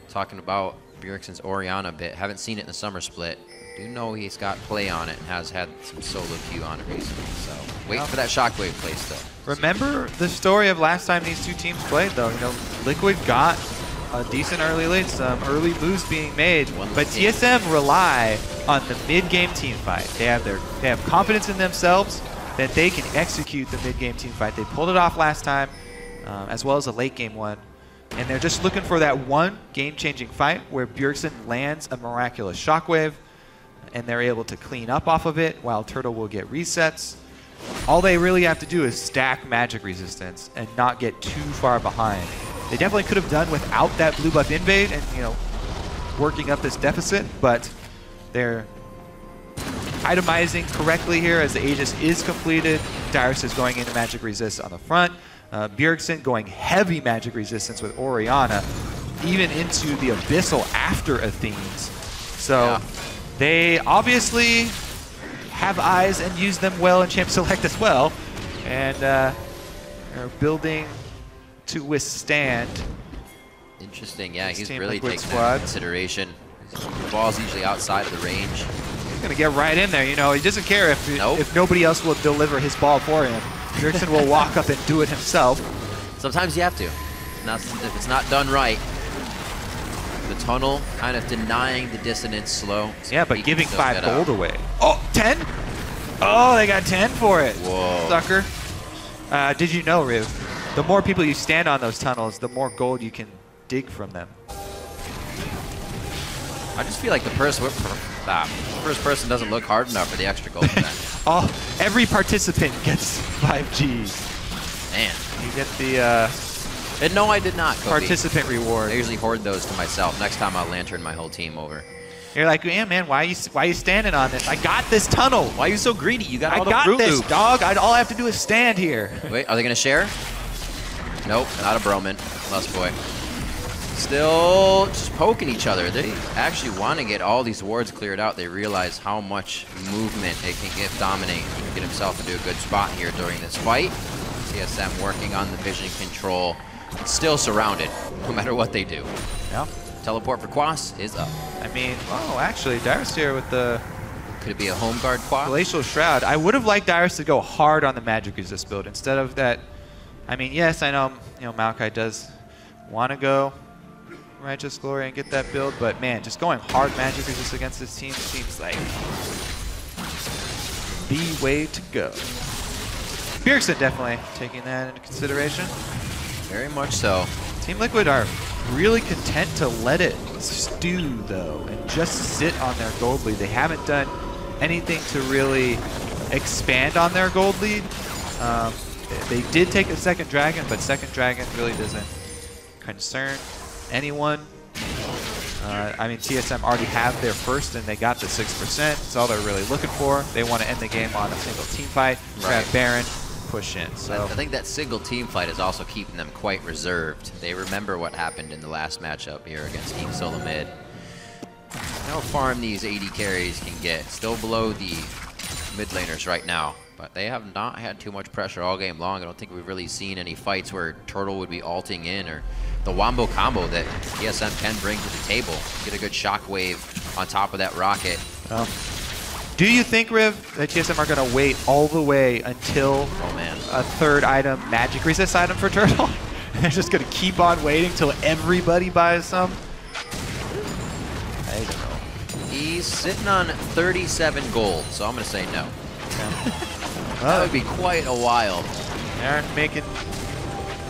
Talking about Bjergsen's Orianna bit. Haven't seen it in the summer split. Do know he's got play on it and has had some solo queue on it recently. So wait for that shockwave play still. Remember the story of last time these two teams played, though. You know, Liquid got a decent early lead, some early moves being made, but TSM rely on the mid-game team fight. They have confidence in themselves that they can execute the mid-game team fight. They pulled it off last time, as well as a late-game one. And they're just looking for that one game-changing fight where Bjergsen lands a miraculous shockwave, and they're able to clean up off of it while Turtle will get resets. All they really have to do is stack magic resistance and not get too far behind. They definitely could have done without that blue buff invade and, you know, working up this deficit, but they're itemizing correctly here as the Aegis is completed. Darius is going into magic resist on the front. Bjergsen going heavy magic resistance with Orianna, even into the Abyssal after Athene's. So they obviously have eyes and use them well in Champ Select as well, and are building to withstand. Interesting, yeah, he's really Liquid taking squad that into consideration. The ball's usually outside of the range. He's going to get right in there, you know, he doesn't care if nobody else will deliver his ball for him. Bjergsen will walk up and do it himself. Sometimes you have to. If it's not done right. The tunnel kind of denying the dissonance slow. Yeah, but giving 5 gold away. Oh, 10? Oh, they got 10 for it. Whoa. Sucker. Did you know, Riv? The more people you stand on those tunnels, the more gold you can dig from them. I just feel like the first person doesn't look hard enough for the extra gold. Every participant gets 5 Gs. Man. You get the and no, I did not, Kobe. Participant reward. I usually hoard those to myself. Next time I'll lantern my whole team over. You're like, yeah, man, why are you standing on this? I got this tunnel. Why are you so greedy? You got all the fruit Fruit this, Loops. dog. All I have to do is stand here. Wait, are they going to share? Nope, not a Broman. Lust Boy. Still just poking each other. They actually want to get all these wards cleared out. They realize how much movement it can give Dominate. He can get himself into a good spot here during this fight. TSM working on the vision control. Still surrounded, no matter what they do. Yeah. Teleport for Quas is up. I mean, oh, actually, Darius here with the Could it be a home guard quad? Glacial Shroud. I would have liked Dyrus to go hard on the Magic Resist build instead of that. I mean, yes, I know, Maokai does want to go Righteous Glory and get that build, but man, just going hard Magic Resist against this team seems like the way to go. Bjergsen definitely taking that into consideration. Very much so. Team Liquid are really content to let it stew, though, and just sit on their gold lead. They haven't done anything to really expand on their gold lead. They did take a second dragon, but second dragon really doesn't concern anyone. I mean, TSM already have their first, and they got the 6%. That's all they're really looking for. They want to end the game on a single team fight, grab Baron, push in. So I think that single team fight is also keeping them quite reserved. They remember what happened in the last matchup here against Team SoloMid. How farm these AD carries can get. Still below the mid laners right now, but they have not had too much pressure all game long. I don't think we've really seen any fights where Turtle would be ulting in, or the wombo combo that TSM can bring to the table. Get a good shockwave on top of that rocket. Do you think, Riv, that TSM are going to wait all the way until a third item, Magic Resist item for Turtle? And they're just going to keep on waiting till everybody buys some? I don't know. He's sitting on 37 gold, so I'm going to say no. That would be quite a while. They aren't making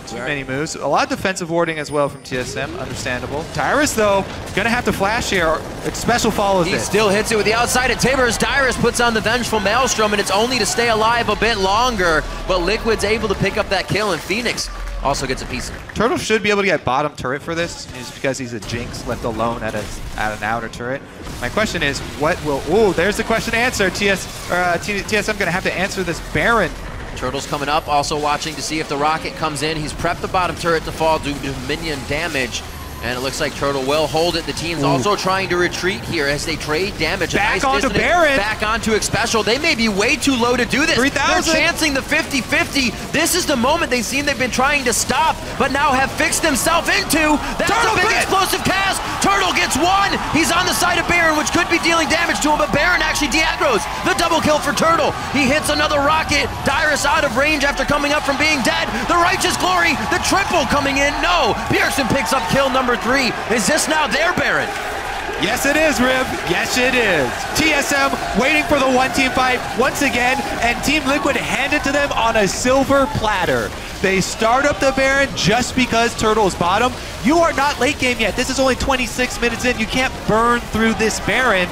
too many moves. A lot of defensive warding as well from TSM, understandable. Dyrus, though, gonna have to flash here. Special follows it. He still hits it with the outside of Tabers. Dyrus puts on the Vengeful Maelstrom, and it's only to stay alive a bit longer, but Liquid's able to pick up that kill, and Phoenix also gets a piece of it. Turtle should be able to get bottom turret for this, just because he's a Jinx left alone at an outer turret. My question is, what will... Ooh, there's the question answer. TSM gonna have to answer this Baron. Turtle's coming up, also watching to see if the rocket comes in. He's prepped the bottom turret to fall due to minion damage, and it looks like Turtle will hold it. The team's also trying to retreat here as they trade damage. Back onto Baron. Back onto Xpecial. They may be way too low to do this. 3,000. They're chancing the 50-50. This is the moment they've been trying to stop, but now have fixed themselves into. That's a big explosive cast. Turtle gets one. He's on the side of Baron, which could be dealing damage to him, but Baron actually de-aggroes. The double kill for Turtle. He hits another rocket. Dyrus out of range after coming up from being dead. The Righteous Glory, the triple coming in. No, Bjergsen picks up kill number 3. Is this now their Baron? Yes, it is, Rib. Yes, it is. TSM waiting for the one-team fight once again, and Team Liquid handed to them on a silver platter. They start up the Baron just because Turtle is bottom. You are not late game yet. This is only 26 minutes in. You can't burn through this Baron.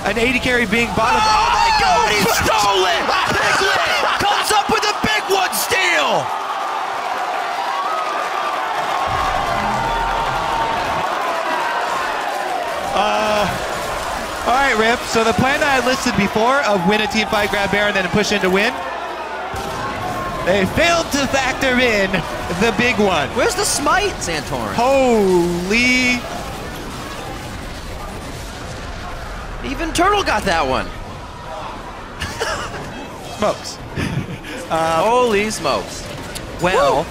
An AD carry being bottom. Oh my God, he stole it! Piglet comes up with a big one steal! All right, Rip. So the plan that I listed before of win a team fight, grab Baron, then push in to win, they failed to factor in the big one. Where's the smite, Santorin? Holy. Even Turtle got that one. Smokes. Holy smokes. Well,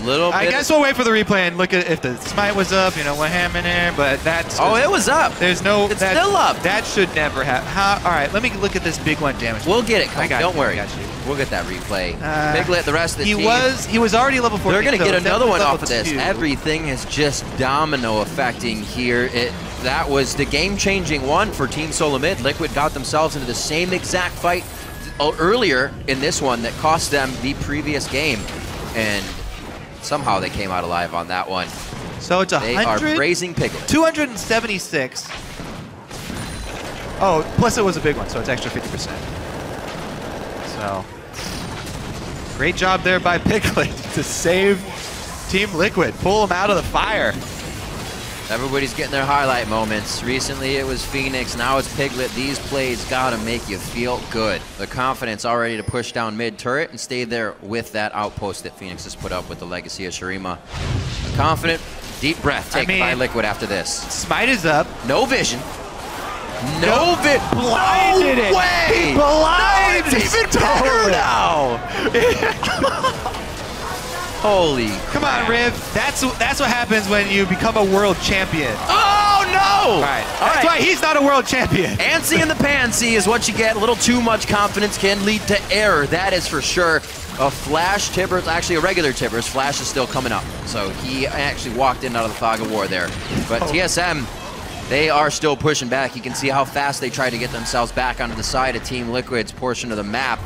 I guess we'll wait for the replay and look at if the smite was up, what happened there, but that's... Oh, it was up. There's no... It's still up. That should never happen. All right, let me look at this big one damage. We'll get it. Don't worry. I got you. We'll get that replay. Piglet, the rest of the team. He was already level 14. They're going to get another one off of this. 2. Everything is just domino affecting here. That was the game-changing one for Team SoloMid. Liquid got themselves into the same exact fight earlier in this one that cost them the previous game. And somehow they came out alive on that one. So it's 100. They are raising Piglet. 276. Oh, plus it was a big one, so it's extra 50%. So, great job there by Piglet to save Team Liquid, pull them out of the fire. Everybody's getting their highlight moments. Recently it was Phoenix, now it's Piglet. These plays gotta make you feel good. The confidence already to push down mid turret and stay there with that outpost that Phoenix has put up with the legacy of Shurima. Confident, deep breath taken by Liquid after this. Smite is up. No vision. No vision. Blinded it. Way. He blinded it. It's even better now. Holy Come on, Riv. That's what happens when you become a world champion. Oh, no! All right. That's why he's not a world champion. Antsy in the pansy is what you get. A little too much confidence can lead to error. That is for sure. A Flash Tibbers, actually a regular Tibbers. Flash is still coming up. So he actually walked in out of the fog of war there. But TSM, they are still pushing back. You can see how fast they try to get themselves back onto the side of Team Liquid's portion of the map,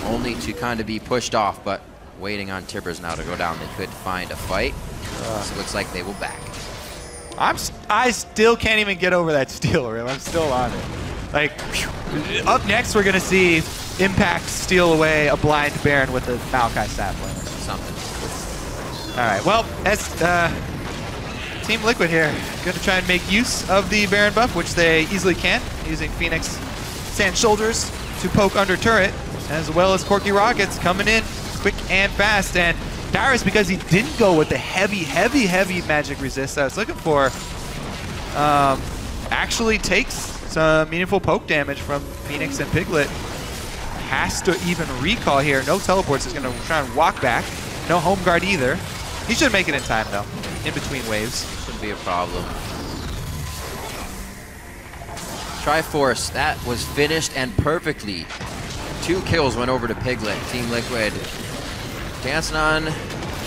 only to kind of be pushed off. But waiting on Tibbers now to go down. They could find a fight. So it looks like they will back. I still can't even get over that steal, Rim. I'm still on it. Like, up next, we're going to see Impact steal away a blind Baron with the Maokai sapling or something. All right, well, as Team Liquid here, going to try and make use of the Baron buff, which they easily can, using Phoenix Sand Shoulders to poke under turret, as well as Corky Rockets coming in quick and fast. And Darius, because he didn't go with the heavy magic resist I was looking for, actually takes some meaningful poke damage from Phoenix and Piglet. Has to even recall here. No teleports. Is going to try and walk back. No home guard either. He should make it in time, though, in between waves. Shouldn't be a problem. Triforce, that was finished and perfectly. 2 kills went over to Piglet. Team Liquid dancing on.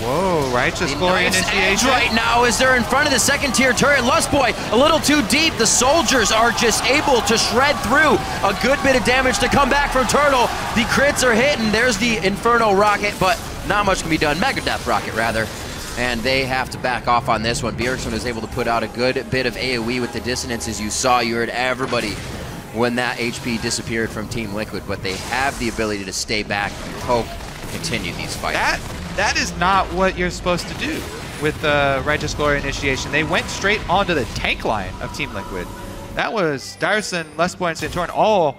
Whoa, Righteous Glory initiation right now as they're in front of the second tier turret. Lustboy a little too deep. The soldiers are just able to shred through. A good bit of damage to come back from Turtle. The crits are hitting. There's the Inferno rocket, but not much can be done. Mega Death rocket, rather. And they have to back off on this one. Bjergsen was able to put out a good bit of AoE with the dissonance. As you saw, you heard everybody when that HP disappeared from Team Liquid, but they have the ability to stay back, poke, continue these fights. That is not what you're supposed to do with the Righteous Glory initiation. They went straight onto the tank line of Team Liquid. That was Dyrson, Lustboy, and Santorin all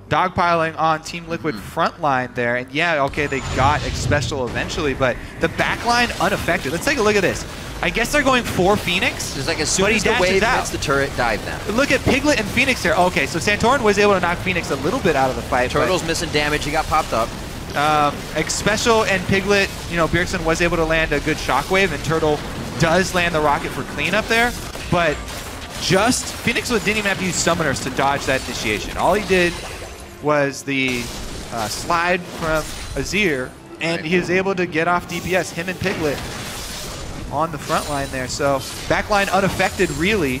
dogpiling on Team Liquid front line there. And yeah, okay, they got Special eventually, but the back line unaffected. Let's take a look at this. I guess they're going for Phoenix. Just like as soon as the wave hits the turret, dive them. Look at Piglet and Phoenix here. Okay, so Santorin was able to knock Phoenix a little bit out of the fight. Turtle's missing damage. He got popped up. Special and Piglet, you know, Bjergsen was able to land a good shockwave, and Turtle does land the rocket for cleanup there. But just Phoenix didn't even have to use summoners to dodge that initiation. All he did was the slide from Azir, and he was able to get off DPS, him and Piglet on the front line there. So backline unaffected, really,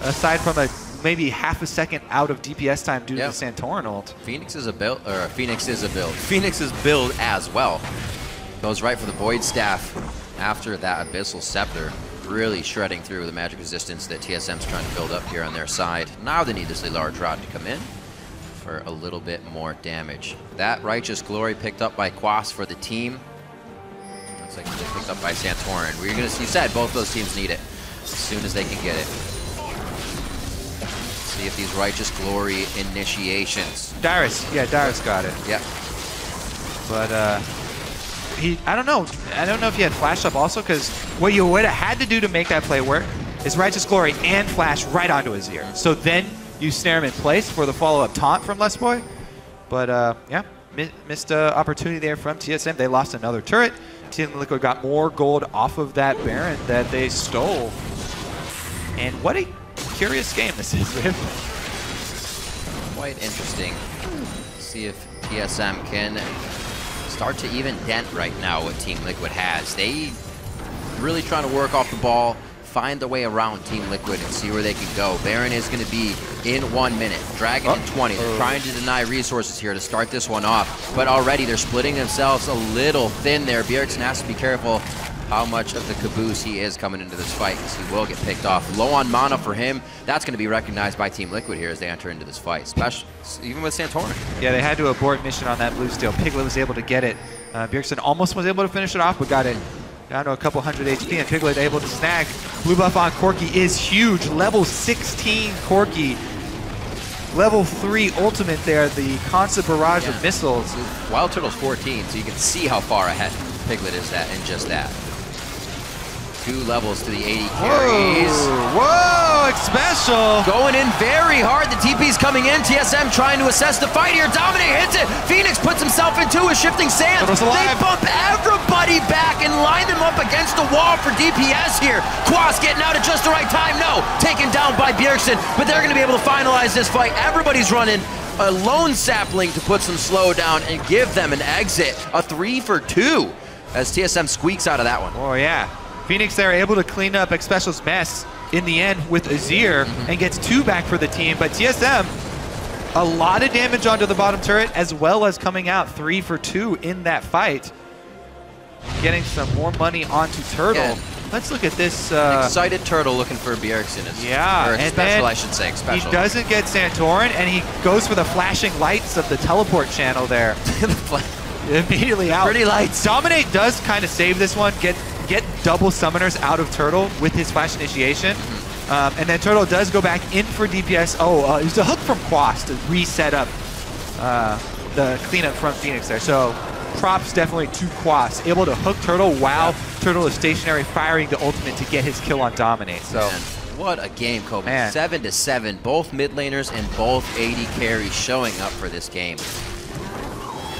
aside from maybe half a second out of DPS time due to the Santorin ult. Phoenix is a build. Phoenix's build as well. Goes right for the Void Staff after that Abyssal Scepter, really shredding through the magic resistance that TSM's trying to build up here on their side. Now they need this large rod to come in for a little bit more damage. That Righteous Glory picked up by Quas for the team. Looks like it's picked up by Santorin. We're gonna see, you said both those teams need it as soon as they can get it. See if these Righteous Glory initiations. Darius got it. Yep. But I don't know if he had Flash up also, because what you would have had to do to make that play work is Righteous Glory and Flash right onto Azir. So then you snare him in place for the follow-up taunt from Lustboy. But yeah, missed opportunity there from TSM. They lost another turret. Team Liquid got more gold off of that Baron that they stole. And what a curious game this is, Riv. Quite interesting. See if TSM can start to even dent right now what Team Liquid has. They really trying to work off the ball, find their way around Team Liquid and see where they can go. Baron is going to be in 1 minute. Dragon in 20. They're trying to deny resources here to start this one off, but already they're splitting themselves a little thin there. Bjergsen has to be careful how much of the caboose he is coming into this fight, because he will get picked off. Low on mana for him. That's going to be recognized by Team Liquid here as they enter into this fight, especially even with Santorin. Yeah, they had to abort mission on that blue steel. Piglet was able to get it. Bjergsen almost was able to finish it off, but got it down to a couple hundred HP, and Piglet able to snag. Blue buff on Corky is huge. Level 16 Corky. Level 3 ultimate there, the constant barrage of missiles. Wild Turtle's 14, so you can see how far ahead Piglet is that in just that. 2 levels to the 80 carries. Whoa, Special. Going in very hard. The TP's coming in. TSM trying to assess the fight here. Dominate hits it. Phoenix puts himself into a shifting sand. They bump everybody back and line them up against the wall for DPS here. Quas getting out at just the right time. No, taken down down by Bjergsen, but they're going to be able to finalize this fight. Everybody's running a lone sapling to put some slow down and give them an exit. A 3 for 2 as TSM squeaks out of that one. Oh, yeah. Phoenix there able to clean up Xspecial's mess in the end with Azir and gets 2 back for the team. But TSM, a lot of damage onto the bottom turret, as well as coming out 3 for 2 in that fight. Getting some more money onto Turtle. Yeah. Let's look at this. Excited Turtle looking for Bjergsen. Yeah, or Xspecial, I should say. Xspecial. He doesn't get Santorin, and he goes for the flashing lights of the teleport channel there. Immediately out. Pretty lights. Dominate does kind of save this one. Get double summoners out of Turtle with his flash initiation. And then Turtle does go back in for DPS. Oh, there's a hook from Quas to reset up the cleanup from Phoenix there. So props definitely to Quas. Able to hook Turtle while Turtle is stationary, firing the ultimate to get his kill on Dominate. So man, what a game, Kobe. 7-7. Both mid laners and both AD carries showing up for this game.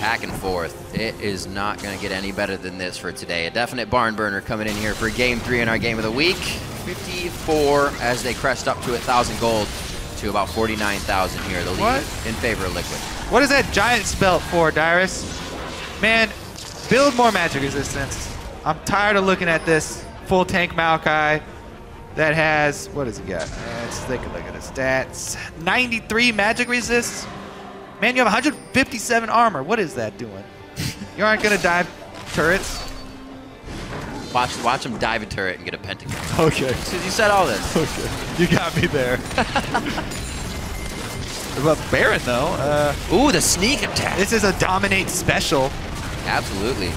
Back and forth. It is not going to get any better than this for today. A definite barn burner coming in here for game 3 in our game of the week. 54 as they crest up to 1,000 gold to about 49,000 here. The lead in favor of Liquid. What is that giant spell for, Dyrus? Man, build more magic resistance. I'm tired of looking at this full tank Maokai that has, what does he got? Let's take a look at his stats. 93 magic resist. Man, you have 157 armor. What is that doing? You aren't going to dive turrets? Watch him dive a turret and get a pentakill. Okay. Because you said all this. Okay. You got me there. What about Baron, though? Ooh, the sneak attack. This is a Dominate special. Absolutely.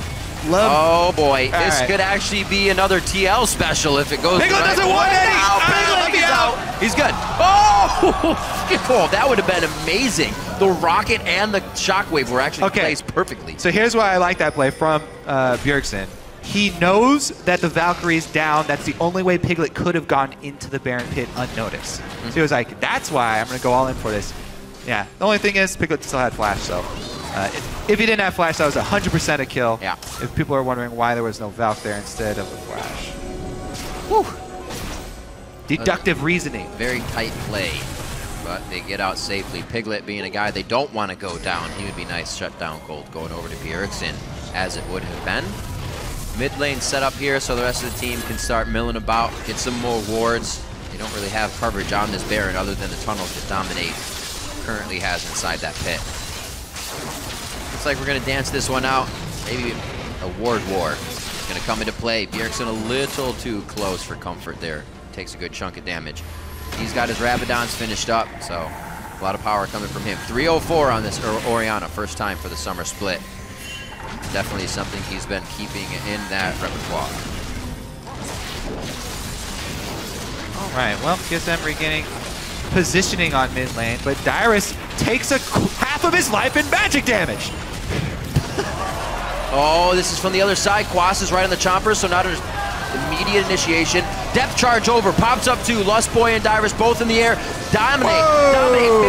Oh, boy. This could actually be another TL special if it goes Piglet doesn't want any! Piglet, he's out. He's good. Oh! That would have been amazing. The rocket and the shockwave were actually placed perfectly. So here's why I like that play from Bjergsen. He knows that the Valkyrie's down. That's the only way Piglet could have gone into the Baron pit unnoticed. So he was like, that's why I'm going to go all in for this. Yeah, the only thing is Piglet still had flash, so if he didn't have flash, that was 100% a kill. Yeah. If people are wondering why there was no Valk there instead of the flash. Whew. Deductive reasoning. Very tight play, but they get out safely. Piglet being a guy they don't want to go down. He would be nice shut down cold going over to Bjergsen, as it would have been. Mid lane set up here so the rest of the team can start milling about, get some more wards. They don't really have coverage on this Baron other than the tunnels that Dominate currently has inside that pit. Looks like we're going to dance this one out. Maybe a ward war is going to come into play. Bjergsen a little too close for comfort there. Takes a good chunk of damage. He's got his Rabadons finished up, so a lot of power coming from him. 304 on this Orianna, first time for the summer split. Definitely something he's been keeping in that repertoire. All right, well, TSM regaining positioning on mid lane, but Dyrus takes half of his life in magic damage. Oh, this is from the other side. Quas is right on the chomper, so not an immediate initiation. Depth charge over, pops up to Lustboy and Dyrus both in the air. Dominate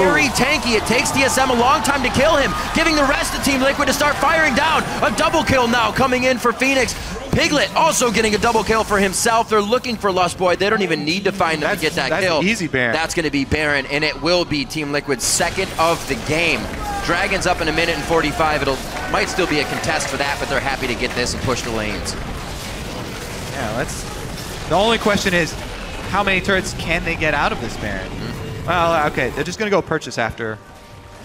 very tanky. It takes TSM a long time to kill him, giving the rest of Team Liquid to start firing down. A double kill now coming in for Phoenix. Piglet also getting a double kill for himself. They're looking for Lustboy. They don't even need to find him to get that kill. That's easy, Baron. That's going to be Baron, and it will be Team Liquid's second of the game. Dragon's up in 1 minute and 45. It might still be a contest for that, but they're happy to get this and push the lanes. Yeah, the only question is, how many turrets can they get out of this Baron? Well, okay, they're just going to go purchase after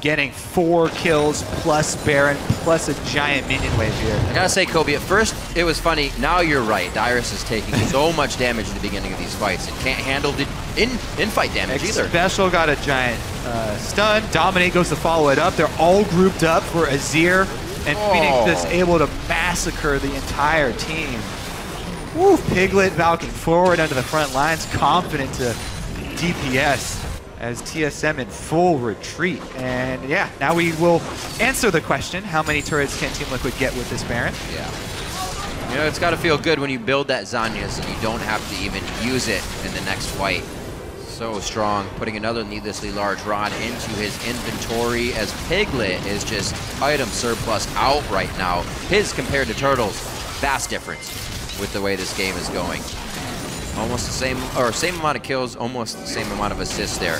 getting 4 kills plus Baron plus a giant minion wave here. I gotta say, Kobe, at first it was funny. Now you're right. Dyrus is taking so much damage in the beginning of these fights and can't handle the in-fight damage either. Xspecial got a giant stun. Dominate goes to follow it up. They're all grouped up for Azir, and Phoenix is able to massacre the entire team. Woo, Piglet valking forward under the front lines, confident to DPS as TSM in full retreat. And yeah, now we will answer the question, how many turrets can Team Liquid get with this Baron? Yeah. You know, it's got to feel good when you build that Zanyas and you don't have to even use it in the next fight. So strong, putting another needlessly large rod into his inventory as Piglet is just item surplus out right now. His compared to Turtles, vast difference with the way this game is going. Almost the same, or same amount of kills, almost the same amount of assists there.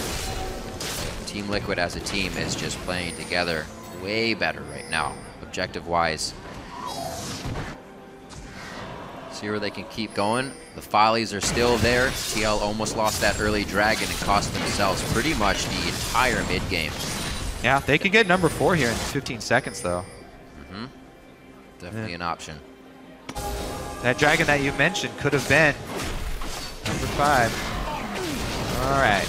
Team Liquid as a team is just playing together way better right now, objective-wise. See where they can keep going. The Follies are still there. TL almost lost that early dragon and cost themselves pretty much the entire mid game. Yeah, they could get number 4 here in 15 seconds, though. Definitely an option. That dragon that you mentioned could have been number 5. All right.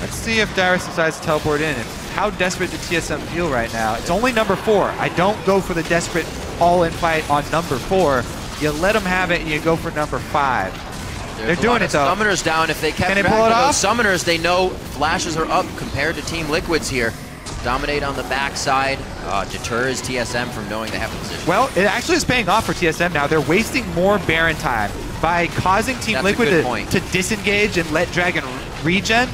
Let's see if Dyrus decides to teleport in. And how desperate does TSM feel right now? It's only number 4. I don't go for the desperate all-in fight on number 4. You let them have it and you go for number 5. They're doing it, though. Summoners down. If they kept Can they pull it off? those summoners, they know flashes are up compared to Team Liquid's here. Dominate on the backside, deters TSM from knowing they have the position. Well, it actually is paying off for TSM now. They're wasting more Baron time by causing Team Liquid to disengage and let Dragon regen.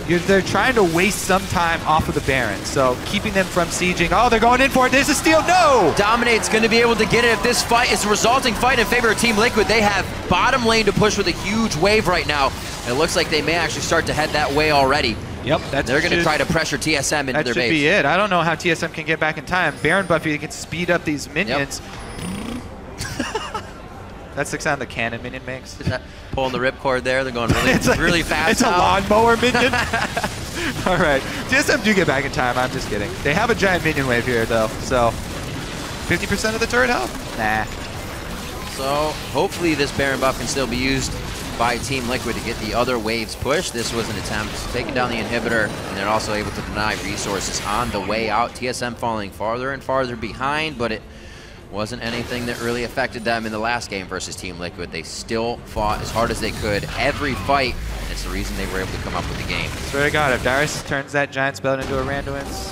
They're trying to waste some time off of the Baron, so keeping them from sieging. Oh, they're going in for it. There's a steal. No! Dominate's going to be able to get it if this fight is a resulting fight in favor of Team Liquid. They have bottom lane to push with a huge wave right now. It looks like they may actually start to head that way already. Yep, they're going to try to pressure TSM into their base. That should be it. I don't know how TSM can get back in time. Baron Buffy can speed up these minions. Yep. That's the sound the cannon minion makes. Is that pulling the ripcord there? They're going really, really fast. It's a lawnmower minion. All right, TSM do get back in time. I'm just kidding. They have a giant minion wave here, though. So 50% of the turret health? Nah. So hopefully this Baron buff can still be used by Team Liquid to get the other waves pushed. This was an attempt taking down the inhibitor, and they're also able to deny resources on the way out. TSM falling farther and farther behind, but it wasn't anything that really affected them in the last game versus Team Liquid. They still fought as hard as they could every fight, and it's the reason they were able to come up with the game. Swear to God, if Darius turns that giant spell into a Randuin's.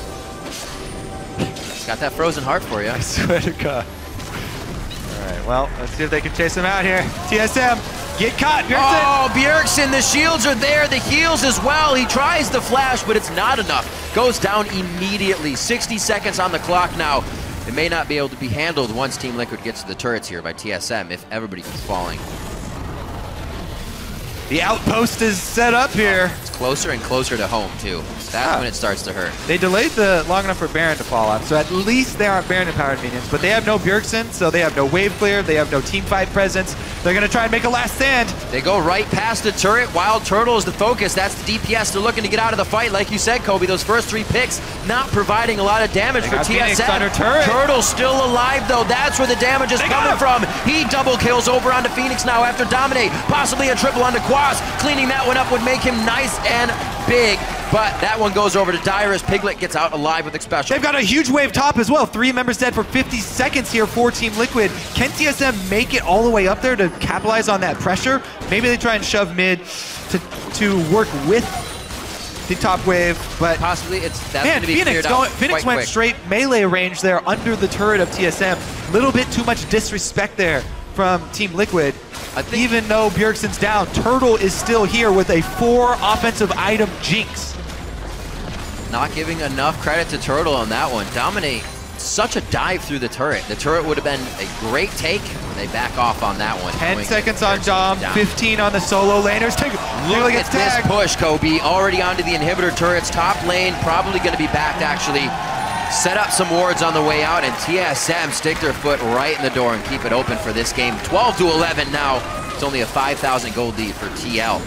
Got that frozen heart for you. I swear to God. All right, well, let's see if they can chase him out here. TSM, get caught, Bjergsen. Oh, Bjergsen, the shields are there, the heals as well. He tries the flash, but it's not enough. Goes down immediately. 60 seconds on the clock now. It may not be able to be handled once Team Liquid gets to the turrets here by TSM if everybody keeps falling. The outpost is set up here. It's closer and closer to home, too. That's when it starts to hurt. They delayed the long enough for Baron to fall off, so at least they aren't Baron-empowered minions, but they have no Bjergsen, so they have no wave clear, they have no team fight presence. They're going to try and make a last stand. They go right past the turret. Wild Turtle is the focus. That's the DPS. They're looking to get out of the fight. Like you said, Kobe, those first 3 picks not providing a lot of damage for TSM. Turtle's still alive, though. That's where the damage is coming from. He double kills over onto Phoenix now after Dominate. Possibly a triple onto Quas. Cleaning that one up would make him nice and big. But that one goes over to Dyrus. Piglet gets out alive with Expecial. They've got a huge wave top as well. 3 members dead for 50 seconds here for Team Liquid. Can TSM make it all the way up there to capitalize on that pressure? Maybe they try and shove mid to work with the top wave, but possibly that's going to be cleared out. Phoenix went straight melee range there under the turret of TSM. Little bit too much disrespect there from Team Liquid. Even though Bjergsen's down, Turtle is still here with a 4 offensive item jinx. Not giving enough credit to Turtle on that one. Dominate, such a dive through the turret. The turret would have been a great take. They back off on that one. 10 seconds on Dom, 15 on the solo laners. Look at this push, Kobe. Already onto the inhibitor turrets. Top lane, probably going to be backed, actually. Set up some wards on the way out, and TSM stick their foot right in the door and keep it open for this game. 12-11 now. It's only a 5,000 gold lead for TL.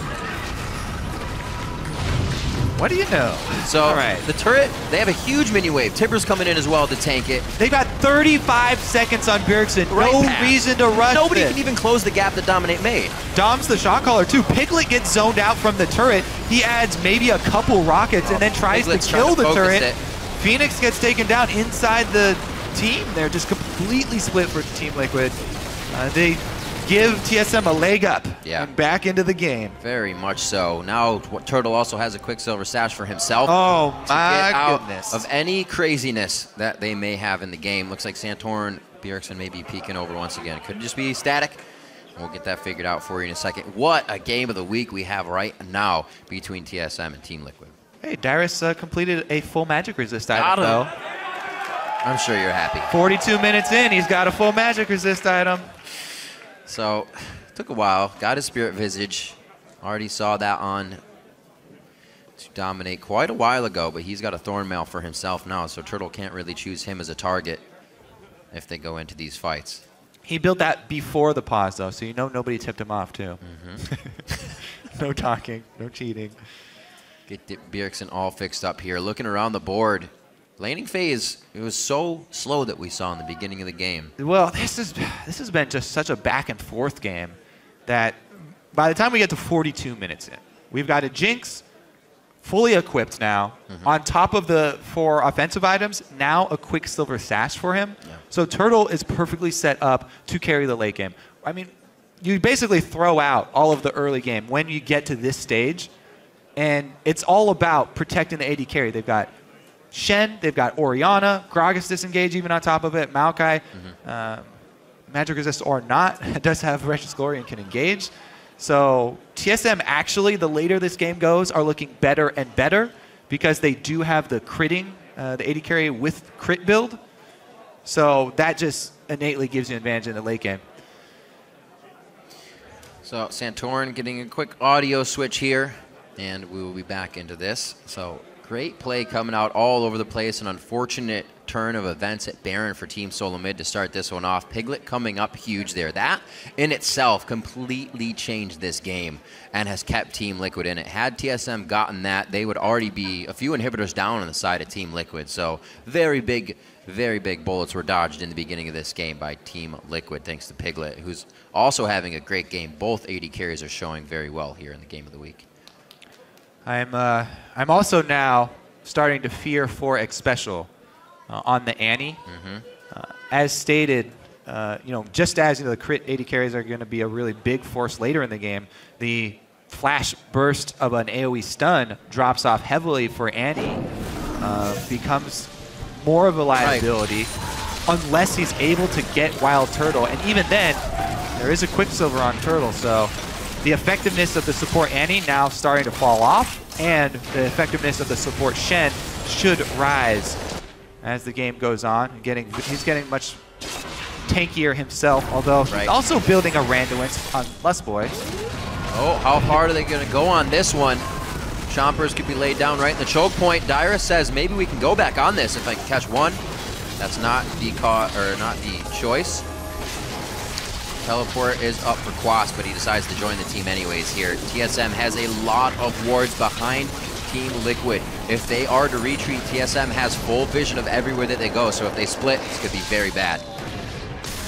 What do you know? So, the turret, they have a huge mini wave. Tipper's coming in as well to tank it. They've got 35 seconds on Bjergsen. No reason to rush. Nobody can even close the gap that Dominate made. Dom's the shot caller too. Piglet gets zoned out from the turret. He adds maybe a couple rockets and then tries to kill the turret. Phoenix gets taken down inside the team. They're just completely split for Team Liquid. They give TSM a leg up and back into the game. Very much so. Now Turtle also has a Quicksilver Sash for himself. Oh to my get out goodness. of any craziness that they may have in the game. Looks like Santorin, Bjergsen may be peeking over once again. Could just be static. We'll get that figured out for you in a second. What a game of the week we have right now between TSM and Team Liquid. Hey, Dyrus completed a full magic resist item, though. I'm sure you're happy. 42 minutes in, he's got a full magic resist item. So, Took a while. Got his Spirit Visage. Already saw that on to dominate quite a while ago, but he's got a Thornmail for himself now, so Turtle can't really choose him as a target if they go into these fights. He built that before the pause, though, so you know nobody tipped him off, too. No talking, no cheating. Get Bjergsen all fixed up here. Looking around the board. Laning phase, it was so slow that we saw in the beginning of the game. Well, this has been just such a back and forth game that by the time we get to 42 minutes in, we've got a Jinx fully equipped now. On top of the 4 offensive items, now a Quicksilver Sash for him. Yeah. So Turtle is perfectly set up to carry the late game. I mean, you basically throw out all of the early game when you get to this stage, and it's all about protecting the AD carry. They've got Shen, they've got Orianna, Gragas disengage even on top of it, Maokai, Magic Resist or not, does have Righteous Glory and can engage. So TSM actually, the later this game goes, are looking better and better because they do have the critting, the AD carry with crit build. So that just innately gives you an advantage in the late game. So Santorin getting a quick audio switch here, and we will be back into this. So great play coming out all over the place. An unfortunate turn of events at Baron for Team SoloMid to start this one off. Piglet coming up huge there. That in itself completely changed this game and has kept Team Liquid in it. Had TSM gotten that, they would already be a few inhibitors down on the side of Team Liquid. So very big bullets were dodged in the beginning of this game by Team Liquid, thanks to Piglet, who's also having a great game. Both AD carries are showing very well here in the game of the week. I'm also now starting to fear for Xpecial on the Annie. As stated, just as the crit AD carries are going to be a really big force later in the game, the flash burst of an AoE stun drops off heavily for Annie, becomes more of a liability unless he's able to get Wild Turtle. And even then, there is a Quicksilver on Turtle, so the effectiveness of the support Annie now starting to fall off, and the effectiveness of the support Shen should rise as the game goes on. He's getting much tankier himself, although he's also building a Randuin on Lustboy. Oh, how hard are they going to go on this one? Chompers could be laid down right in the choke point. Dyrus says maybe we can go back on this if I can catch one. That's not the choice. Teleport is up for Quas, but he decides to join the team anyways here. TSM has a lot of wards behind Team Liquid. If they are to retreat, TSM has full vision of everywhere that they go, so if they split, this could be very bad.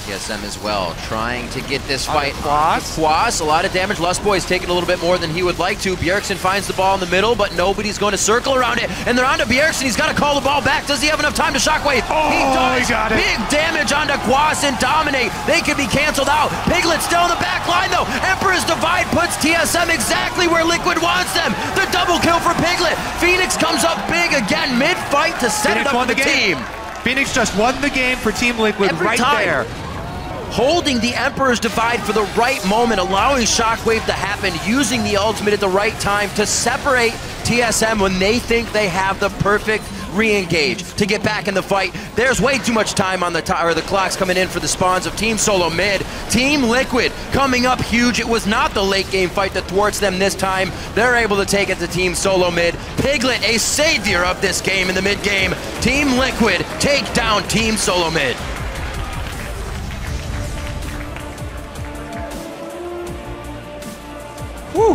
TSM as well, trying to get this fight. Quas, a lot of damage. Lustboy's taking a little bit more than he would like to. Bjergsen finds the ball in the middle, but nobody's going to circle around it. And they're onto Bjergsen. He's got to call the ball back. Does he have enough time to shockwave? Oh, he does. He got it. Big damage onto Quas and Dominate. They could be canceled out. Piglet still in the back line, though. Emperor's Divide puts TSM exactly where Liquid wants them. The double kill for Piglet. Phoenix comes up big again mid-fight to set it up for the team. Phoenix just won the game for Team Liquid right there. Holding the Emperor's Divide for the right moment, allowing Shockwave to happen, using the ultimate at the right time to separate TSM when they think they have the perfect re-engage to get back in the fight. There's way too much time on the clock's coming in for the spawns of Team SoloMid. Team Liquid coming up huge. It was not the late game fight that thwarts them this time. They're able to take it to Team SoloMid. Piglet, a savior of this game in the mid game. Team Liquid take down Team SoloMid. Whew.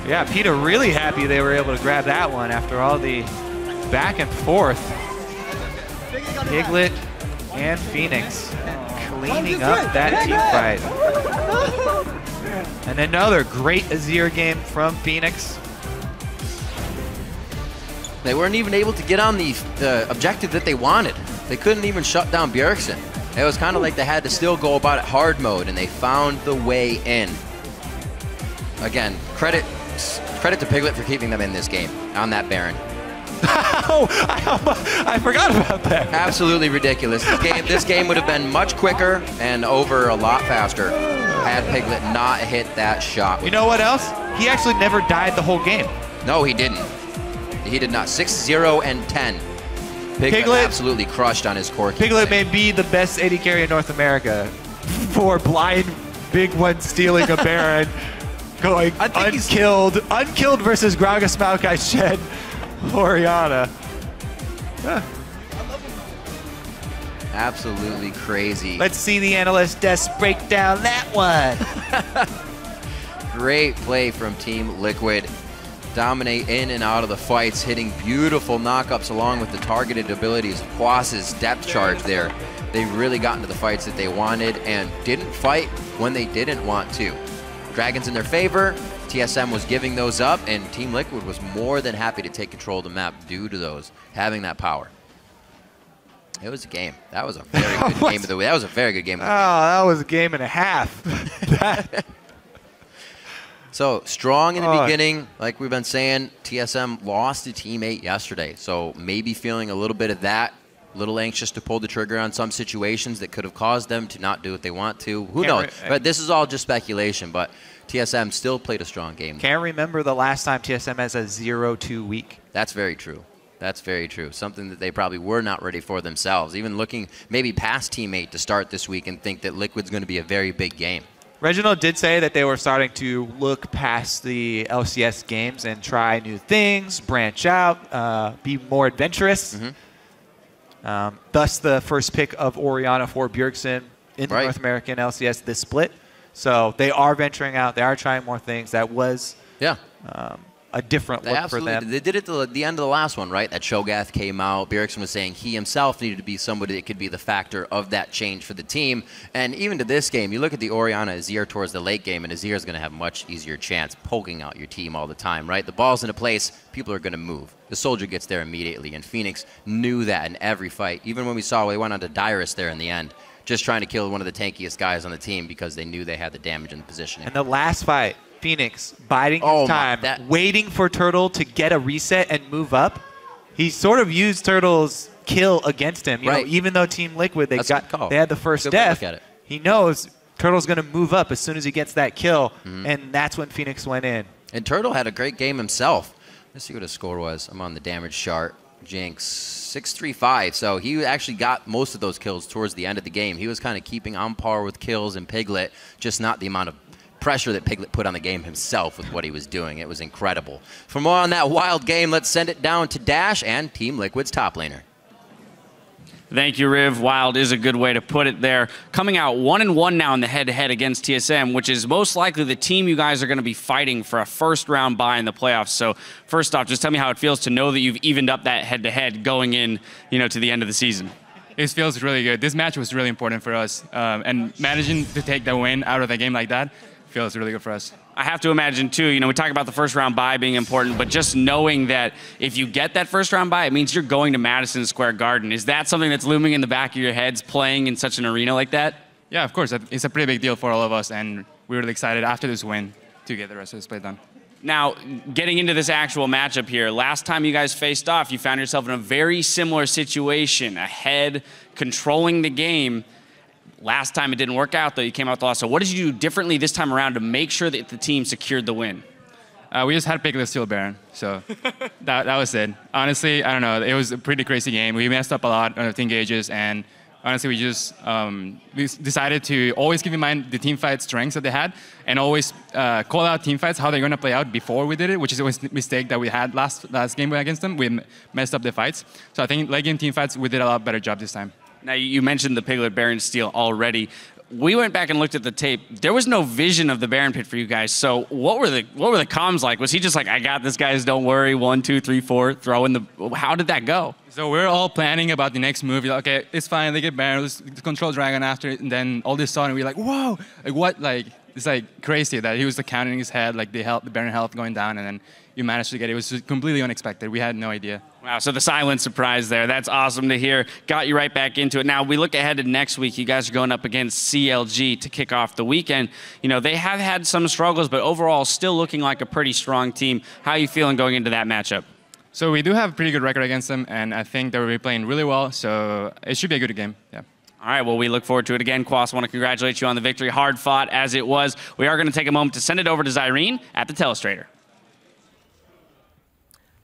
Yeah, Peter really happy they were able to grab that one after all the back and forth. Piglet and Phoenix cleaning up that team fight. And another great Azir game from Phoenix. They weren't even able to get on the objective that they wanted. They couldn't even shut down Bjergsen. It was kind of like they had to still go about it hard mode, and they found the way in. Again, credit to Piglet for keeping them in this game on that Baron. Oh, I forgot about that. Absolutely ridiculous. This game would have been much quicker and over a lot faster had Piglet not hit that shot. You know what else? He actually never died the whole game. No, he didn't. He did not. 6-0 and 10. Piglet absolutely crushed on his core. Piglet may be the best AD carry in North America for blind big one stealing a Baron, going unkilled versus Gragas Maokai Shen, Orianna. Absolutely crazy. Let's see the analyst desk break down that one. Great play from Team Liquid. Dominate in and out of the fights, hitting beautiful knockups along with the targeted abilities of Quas's depth charge there. They really got into the fights that they wanted and didn't fight when they didn't want to. Dragons in their favor, TSM was giving those up, and Team Liquid was more than happy to take control of the map due to those, having that power. It was a game. That was a very good game of the week. That was a very good game of the week. Oh, that was a game and a half. So, strong in the beginning, like we've been saying. TSM lost to Team 8 yesterday, so maybe feeling a little bit of that, a little anxious to pull the trigger on some situations that could have caused them to not do what they want to. Who knows? But this is all just speculation, but TSM still played a strong game. Can't remember the last time TSM has a 0-2 week. That's very true. That's very true. Something that they probably were not ready for themselves, even looking maybe past Team 8 to start this week and think that Liquid's going to be a very big game. Reginald did say that they were starting to look past the LCS games and try new things, branch out, be more adventurous. Thus the first pick of Orianna for Bjergsen in the North American LCS this split. So they are venturing out. They are trying more things. That was a different look for them. They did it at the end of the last one, right? That Cho'Gath came out. Bjergsen was saying he himself needed to be somebody that could be the factor of that change for the team. And even to this game, you look at the Orianna Azir towards the late game, and Azir is going to have a much easier chance poking out your team all the time, right? The ball's into place, people are going to move. The soldier gets there immediately, and Phoenix knew that in every fight. Even when we saw they went on to Dyrus there in the end, just trying to kill one of the tankiest guys on the team because they knew they had the damage in the positioning. And the last fight, Phoenix biding his time, waiting for Turtle to get a reset and move up. He sort of used Turtle's kill against him. You know, even though Team Liquid, they had the first death, he knows Turtle's going to move up as soon as he gets that kill, and that's when Phoenix went in. And Turtle had a great game himself. Let's see what his score was. I'm on the damage chart. Jinx, 635. So he actually got most of those kills towards the end of the game. He was kind of keeping on par with kills and Piglet, just not the amount of pressure that Piglet put on the game himself with what he was doing. It was incredible. For more on that wild game, let's send it down to Dash and Team Liquid's top laner. Thank you, Riv. Wild is a good way to put it there. Coming out 1-1 now in the head-to-head against TSM, which is most likely the team you guys are going to be fighting for a first-round bye in the playoffs. So first off, just tell me how it feels to know that you've evened up that head-to-head going in, to the end of the season. It feels really good. This match was really important for us, and managing to take the win out of the game like that feels really good for us. I have to imagine, too, we talk about the first-round bye being important, but just knowing that if you get that first-round bye, it means you're going to Madison Square Garden. Is that something that's looming in the back of your heads, playing in such an arena like that? Yeah, of course. It's a pretty big deal for all of us, and we're really excited after this win to get the rest of this play done. Now, getting into this actual matchup here, last time you guys faced off, you found yourself in a very similar situation, ahead, controlling the game. Last time it didn't work out, though. You came out with the loss. So what did you do differently this time around to make sure that the team secured the win? We just had to pick the steal Baron, so that was it. Honestly, I don't know. It was a pretty crazy game. We messed up a lot on the team engages, and honestly, we just we decided to always keep in mind the team fight strengths that they had, and always call out team fights, how they're going to play out before we did it, which is always a mistake that we had last game against them. We messed up the fights. So I think late game team fights, we did a lot better job this time. Now, you mentioned the Piglet Baron steal already. We went back and looked at the tape. There was no vision of the Baron pit for you guys. So what were the comms like? Was he just like, I got this, guys, don't worry, 1, 2, 3, 4, throw in the... How did that go? So we're all planning about the next move. Like, okay, it's fine, they get Baron, let's control Dragon after it, and then all this sudden we're like, whoa! Like, what? Like, it's like crazy that he was like counting his head, like the Baron health going down, and then you managed to get it. It was just completely unexpected. We had no idea. Wow, so the silent surprise there. That's awesome to hear. Got you right back into it. Now, we look ahead to next week. You guys are going up against CLG to kick off the weekend. They have had some struggles, but overall still looking like a pretty strong team. How are you feeling going into that matchup? So we do have a pretty good record against them, and I think they will be playing really well, so it should be a good game. Yeah. All right, well, we look forward to it again. Quas, I want to congratulate you on the victory. Hard fought as it was. We are going to take a moment to send it over to Zyrene at the Telestrator.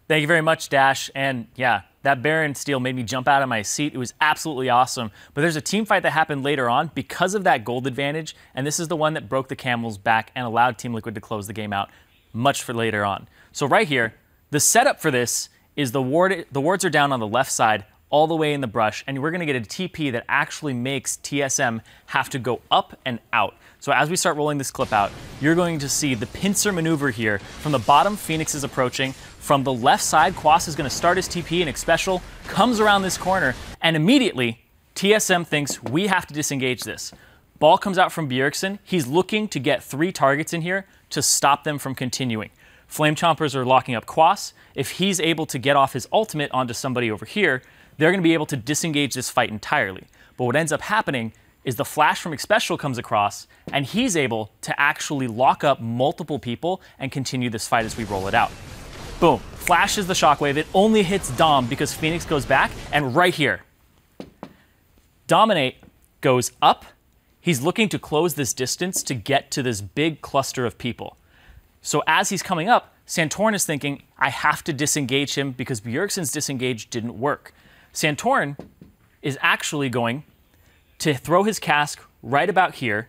Thank you very much, Dash. And yeah, That Baron steal made me jump out of my seat. It was absolutely awesome. But there's a team fight that happened later on because of that gold advantage, and this is the one that broke the Camel's back and allowed Team Liquid to close the game out much for later on. So right here, the setup for this is the wards are down on the left side, all the way in the brush, and we're going to get a TP that actually makes TSM have to go up and out. So as we start rolling this clip out, you're going to see the pincer maneuver here. From the bottom, Phoenix is approaching. From the left side, Quas is going to start his TP, and Xpecial comes around this corner, and immediately, TSM thinks we have to disengage this. Ball comes out from Bjergsen. He's looking to get 3 targets in here to stop them from continuing. Flame Chompers are locking up Quas. If he's able to get off his ultimate onto somebody over here, they're going to be able to disengage this fight entirely. But what ends up happening is the flash from Xpecial comes across, and he's able to actually lock up multiple people and continue this fight as we roll it out. Boom. Flashes the shockwave. It only hits Dom because Phoenix goes back, and right here, Dominate goes up. He's looking to close this distance to get to this big cluster of people. So as he's coming up, Santorin is thinking, I have to disengage him because Bjergsen's disengage didn't work. Santorin is actually going to throw his cask right about here,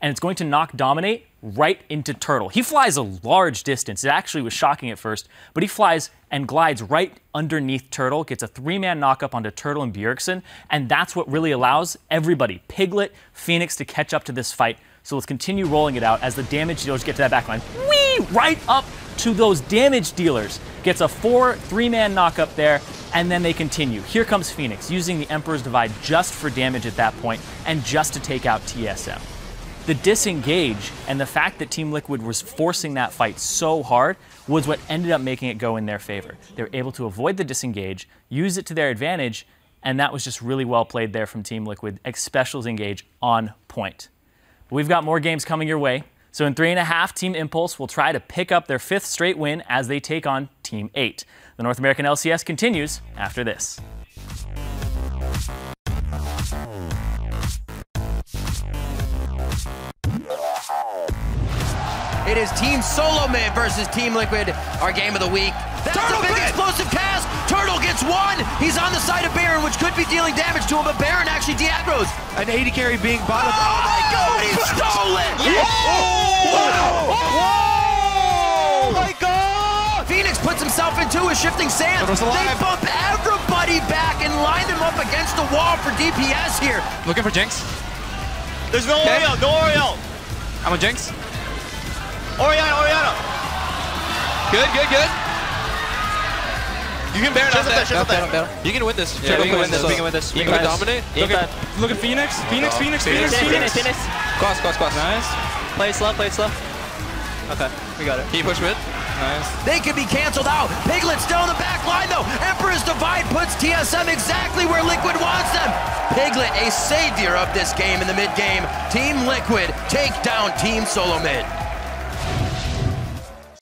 and it's going to knock Dominate right into Turtle. He flies a large distance. It actually was shocking at first, but he flies and glides right underneath Turtle, gets a 3-man knockup onto Turtle and Bjergsen, and that's what really allows everybody, Piglet, Phoenix, to catch up to this fight. So let's continue rolling it out as the damage dealers get to that backline. Whee! Right up to those damage dealers. Gets a 3-man knockup there, and then they continue. Here comes Phoenix, using the Emperor's Divide just for damage at that point, and just to take out TSM. The disengage and the fact that Team Liquid was forcing that fight so hard was what ended up making it go in their favor. They were able to avoid the disengage, use it to their advantage, and that was just really well played there from Team Liquid. Xpecial's engage on point. We've got more games coming your way. So in 3.5, Team Impulse will try to pick up their 5th straight win as they take on Team 8. The North American LCS continues after this. It is Team SoloMid versus Team Liquid, our game of the week. That's a big explosive cast. Turtle gets 1. He's on the side of Baron, which could be dealing damage to him, but Baron actually de-aggroes. An 80 carry being bottom. Oh my God, he stole it! Yes! Wow! Oh my God! Phoenix puts himself into a shifting sand. They bump everybody back and line them up against the wall for DPS here. Looking for Jinx. There's no Oriel, no Oriel. I'm a Jinx. Oriana. Good. You can Baron out there. You can win this. Yeah, we can win this. You can dominate. Look at Phoenix. Phoenix. Quas. Nice. Play slow. Okay, we got it. Can you push mid? Nice. They could be canceled out. Piglet still in the back line though. Emperor's Divide puts TSM exactly where Liquid wants them. Piglet, a savior of this game in the mid game. Team Liquid take down Team SoloMid.